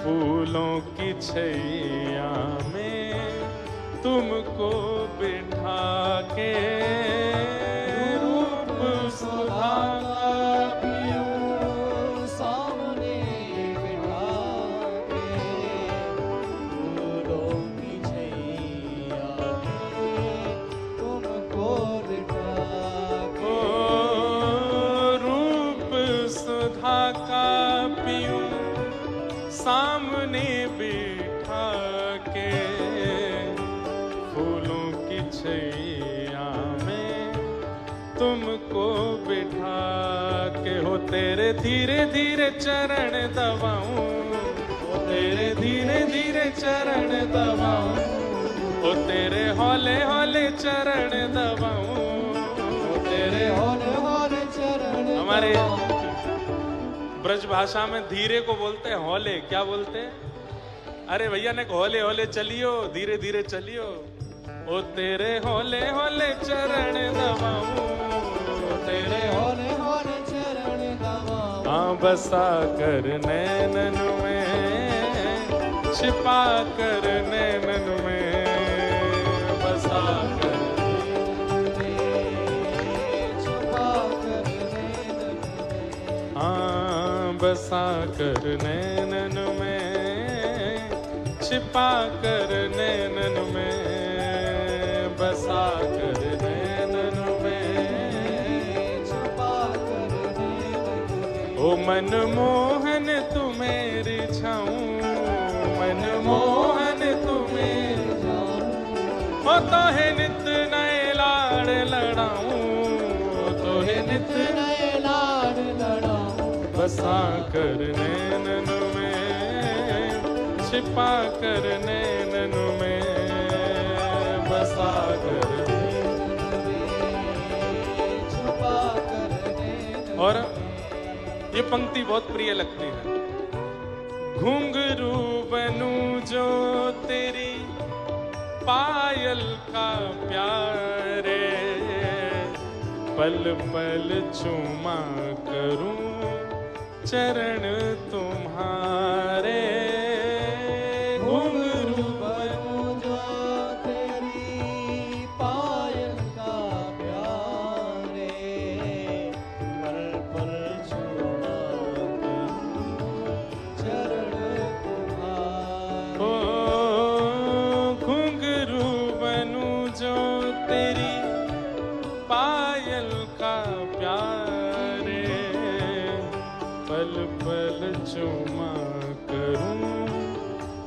फूलों की छैया में तुमको बिठा के रूप सुधा का पीऊं सामने बिठा के फूलों की छैया में तुमको बिठा ओ रूप सुधा का पीऊं सामने बिठा के फूलों की छैया में तुमको बिठा के हो तेरे धीरे धीरे चरण दबाऊं ओ तेरे धीरे धीरे चरण दबाऊं ओ तेरे हौले हौले चरण दबाऊं ओ तेरे हौले हौले चरण हमारे ब्रज भाषा में धीरे को बोलते हैं हौले क्या बोलते हैं अरे भैया ने हौले हौले चलियो धीरे धीरे चलियो ओ तेरे हौले हौले चरण दबाऊं ओ तेरे हौले हौले चरण दबाऊं हाँ बसा कर नैनन में छिपा कर नैनन में बसा कर छुपा कर नैनन में हाँ बसा कर नैनन में छिपा कर नैनन में बसा कर नैनन में छुपा कर नैनन में ओ मनमोहन तुम्हें रिझाऊं मनमोहन तुम्हें हो तो है नित नए लाड़ लड़ाऊं तो है नित नए लाड लड़ाऊं बसा कर नैनन में छिपा कर नैनन में बसा कर छुपा कर नैनन और ये पंक्ति बहुत प्रिय लगती है घुंघरू बनूं जो तेरी पायल का प्यारे पल पल चूमा करूं चरण तुम्हारे घुंघरू बनूं जो तेरी पायल का प्यारे पल पल छूना करूं चरण तुम्हारे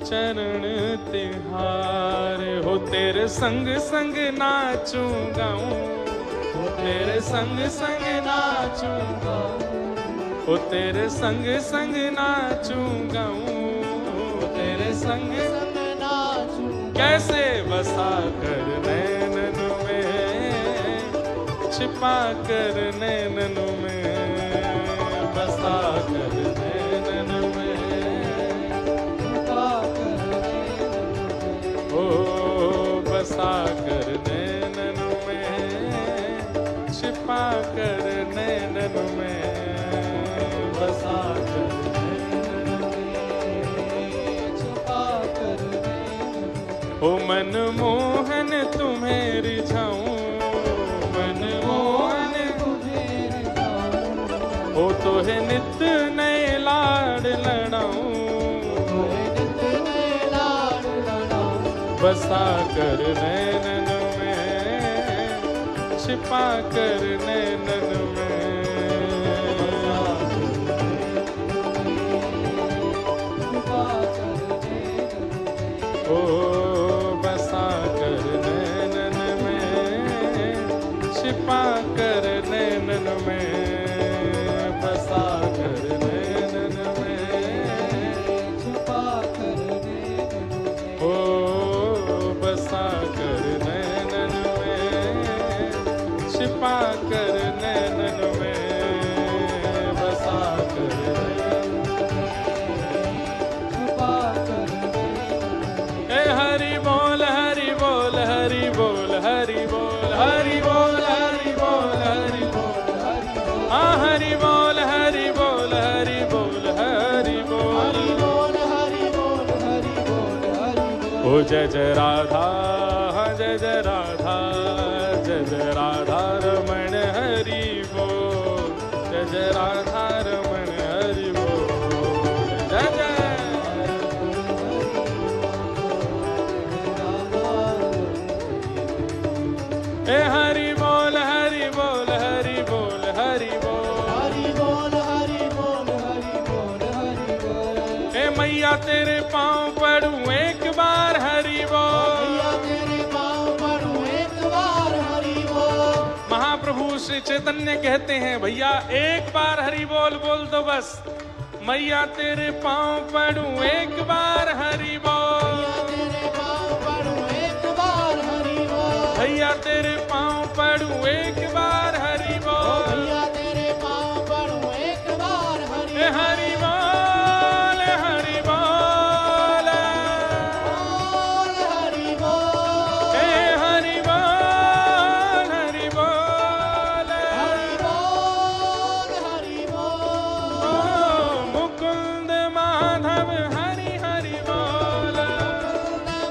चरण तिहारे। हो तेरे संग संग नाचूं गाऊं, हो तेरे संग संग नाचूं गाऊं, हो तेरे संग संग नाचूं गाऊं, तेरे संग संग नाचूं। कैसे बसा कर नैनन में, छिपा कर नैनन में, बसा कर नैनन में, छिपा कर नैनन में। ओ बसा कर नैनन में, छिपा कर नैनन में, बसा कर नैनन में, छिपा कर नैनन में। ओ मनमोहन तुम्हें रिझाऊं, मनमोहन तुम्हें रिझाऊं। ओ तोहे नित नए लाड लड़ाऊं, नित नए लाड लड़ाऊं। बसा कर नैनन में, छिपा कर नैनन में, छिपा कर नैनन में। ओ बसा कर नैनन में, छिपा कर नैनन में, बसा कर नैनन में, छिपा कर नैनन में। ओ बसा कर नैनन में, छिपा कर नैनन में, बसा कर छिपा कर नैनन में। ए हरि बोल हरि बोल हरि बोल हरि बोल हरि बोल हरि बोल हरि बोल, हाँ हरि बोल हरि बोल हरि बोल हरि बोल, हरि बोल हरि बोल हरि बोल हरि बोल। ओ जय जय राधा, हाँ जय जय राधा, जय जय राधा रमण हरि बोल, जय जय राधा रमण हरि बोल, जय जय। ए हरि बोल हरि बोल हरि बोल हरि बोल, हरि बोल हरि बोल हरि बोल हरि बोल। ए मैया तेरे पाँव पड़ूं एक बार हरि बोल, मैया तेरे पाँव पड़ूं एक बार हरि बोल। महाप्रभु श्री चैतन्य कहते हैं भैया एक बार हरि बोल बोल दो बस, मैया तेरे पाँव पड़ूं एक बार हरि बोल, मैया तेरे पाँव पड़ूं एक बार हरि बोल। भैया तेरे पाँव पड़ूं एक बार हरि बोल, मैया तेरे पाँव पड़ूं एक बार हरि ए हरि बोल हरि बोल, बोल हरि बोल। ए हरि बोल हरि बोल, हरि बोल हरि बोल। ओ मुकुंद माधव हरि हरि बोल,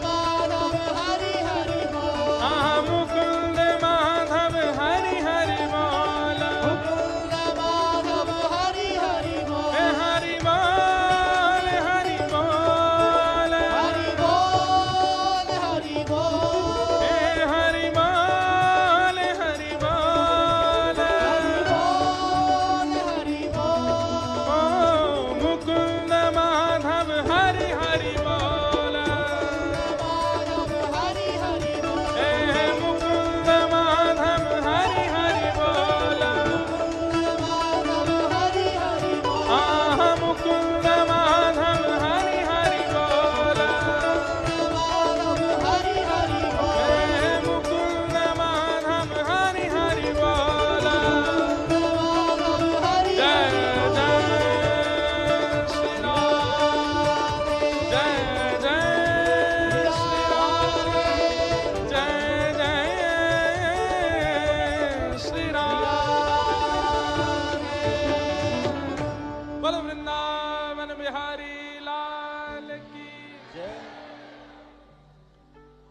माधव हरि हरि बोल। हाँ मुकुंद माधव हरि हरि बोल, माधव हरि हरि बोल। ए हरि बोल हरि बोल, हरि बोल हरि बोल। ए हरि बोल हरि बोल, बोल हरि बोल। ओ मुकुंद माधव हरि हरि बोल, माधव हरि हरि बोल। ए मुकुंद माधव हरि हरि बोल, माधव हरि हरि बोल। हाँ मुकुंद माधव हरि हरि बोल, माधव हरि हरि बोल। ए मुकुंद माधव हरि हरि बोल, माधव हरि जय हरि बोल। जय श्री राम, जय जय श्री राम, जय जय श्री राम, बोलो वृंदावन बिहारी लाल की जय।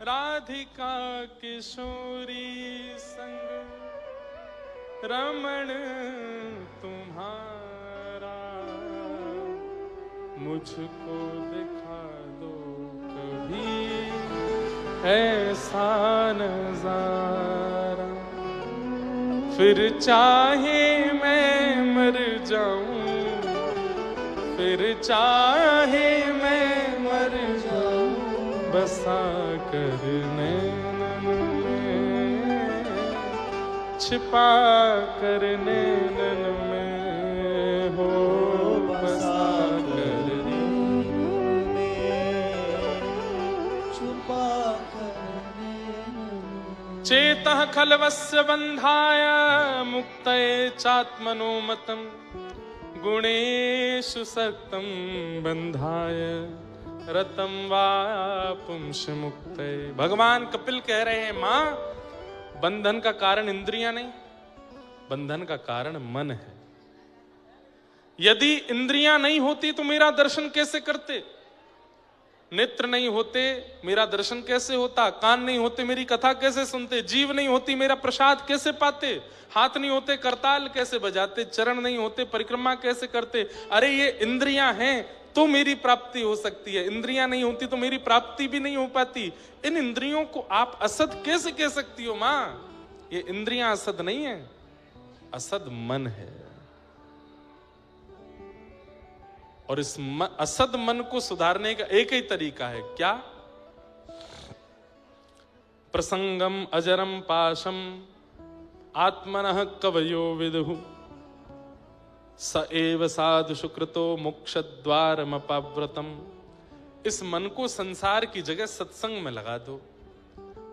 राधिका किशोरी संग रमण तुम्हारा, मुझको दिखा दो कभी ऐसा नजारा, फिर चाहे मैं मर जाऊं, फिर चाहे मैं मर जाऊं, बसा कर नैनन में, छिपा कर नैनन में हो बसा कर छुपा कर चेतः खलवस्य बन्धाय मुक्तये चात्मनोमतं गुणेषु सक्तं बन्धाय रतं वा पुंस मुक्तये। भगवान कपिल कह रहे हैं, मां, बंधन का कारण इंद्रियां नहीं, बंधन का कारण मन है। यदि इंद्रियां नहीं होती तो मेरा दर्शन कैसे करते? नेत्र नहीं होते मेरा दर्शन कैसे होता? कान नहीं होते मेरी कथा कैसे सुनते? जीभ नहीं होती मेरा प्रसाद कैसे पाते? हाथ नहीं होते करताल कैसे बजाते? चरण नहीं होते परिक्रमा कैसे करते? अरे ये इंद्रियां हैं तो मेरी प्राप्ति हो सकती है, इंद्रियां नहीं होती तो मेरी प्राप्ति भी नहीं हो पाती। इन इंद्रियों को आप असद कैसे कह सकती हो मां? ये इंद्रियां असद नहीं है, असद मन है। और इस असद मन को सुधारने का एक ही तरीका है, क्या? प्रसंगम अजरम पाशम आत्मनः कवयो विदुः स एव साधु सुकृतो मोक्ष द्वारमपाव्रतम। इस मन को संसार की जगह सत्संग में लगा दो।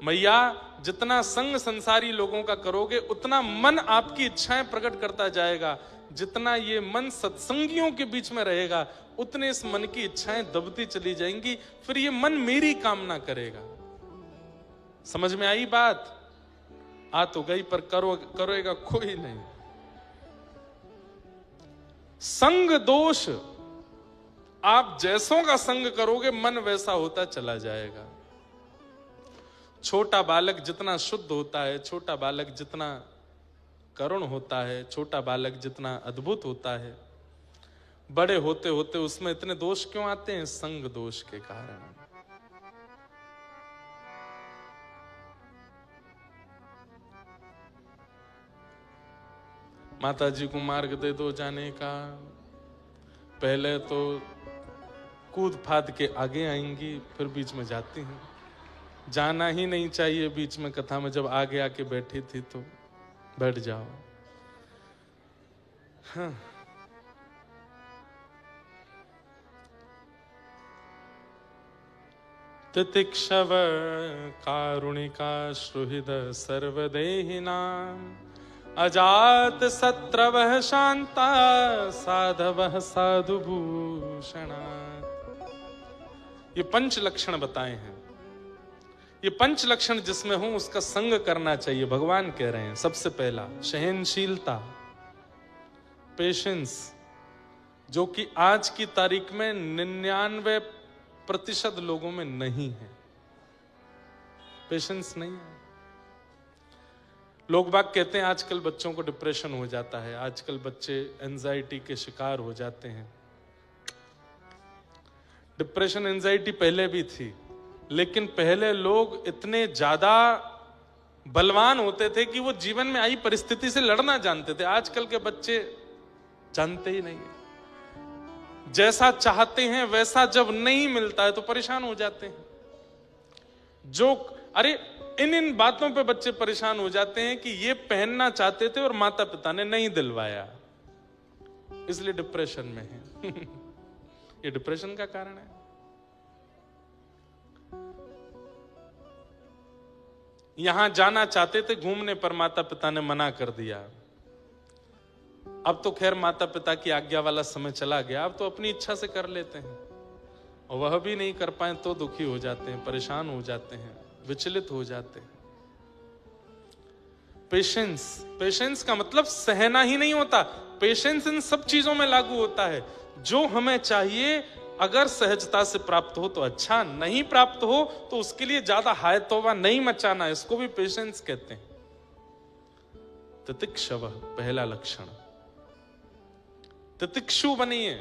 मैया, जितना संग संसारी लोगों का करोगे उतना मन आपकी इच्छाएं प्रकट करता जाएगा। जितना ये मन सत्संगियों के बीच में रहेगा उतने इस मन की इच्छाएं दबती चली जाएंगी। फिर ये मन मेरी कामना करेगा। समझ में आई बात? आ तो गई पर करोगा कोई नहीं। संग दोष, आप जैसों का संग करोगे मन वैसा होता चला जाएगा। छोटा बालक जितना शुद्ध होता है, छोटा बालक जितना करुण होता है, छोटा बालक जितना अद्भुत होता है, बड़े होते होते उसमें इतने दोष क्यों आते हैं? संग दोष के कारण। माता जी को मार्ग दे दो जाने का, पहले तो कूद फाद के आगे आएंगी, फिर बीच में जाती हैं। जाना ही नहीं चाहिए बीच में कथा में, जब आगे आके बैठी थी तो बैठ जाओ। हाँ। तितिक्षव कारुणिका श्रुहृद सर्वदेहिनां अजात शत्रवः शांता साधवः साधुभूषणा। ये पंच लक्षण बताए हैं। ये पंच लक्षण जिसमें हो उसका संग करना चाहिए। भगवान कह रहे हैं सबसे पहला सहनशीलता, पेशेंस, जो कि आज की तारीख में 99% लोगों में नहीं है। पेशेंस नहीं है। लोग बाग कहते हैं आजकल बच्चों को डिप्रेशन हो जाता है, आजकल बच्चे एंजाइटी के शिकार हो जाते हैं। डिप्रेशन एंजाइटी पहले भी थी, लेकिन पहले लोग इतने ज्यादा बलवान होते थे कि वो जीवन में आई परिस्थिति से लड़ना जानते थे। आजकल के बच्चे जानते ही नहीं है। जैसा चाहते हैं वैसा जब नहीं मिलता है तो परेशान हो जाते हैं। जो अरे इन बातों पे बच्चे परेशान हो जाते हैं कि ये पहनना चाहते थे और माता पिता ने नहीं दिलवाया, इसलिए डिप्रेशन में है। ये डिप्रेशन का कारण है। यहां जाना चाहते थे घूमने पर माता पिता ने मना कर दिया। अब तो खैर माता पिता की आज्ञा वाला समय चला गया, अब तो अपनी इच्छा से कर लेते हैं, और वह भी नहीं कर पाए तो दुखी हो जाते हैं, परेशान हो जाते हैं, विचलित हो जाते हैं। पेशेंस, पेशेंस का मतलब सहना ही नहीं होता। पेशेंस इन सब चीजों में लागू होता है। जो हमें चाहिए अगर सहजता से प्राप्त हो तो अच्छा, नहीं प्राप्त हो तो उसके लिए ज्यादा हाय तौबा नहीं मचाना, इसको भी पेशेंस कहते हैं। तितिक्षव पहला लक्षण, तितिक्षु बनिए।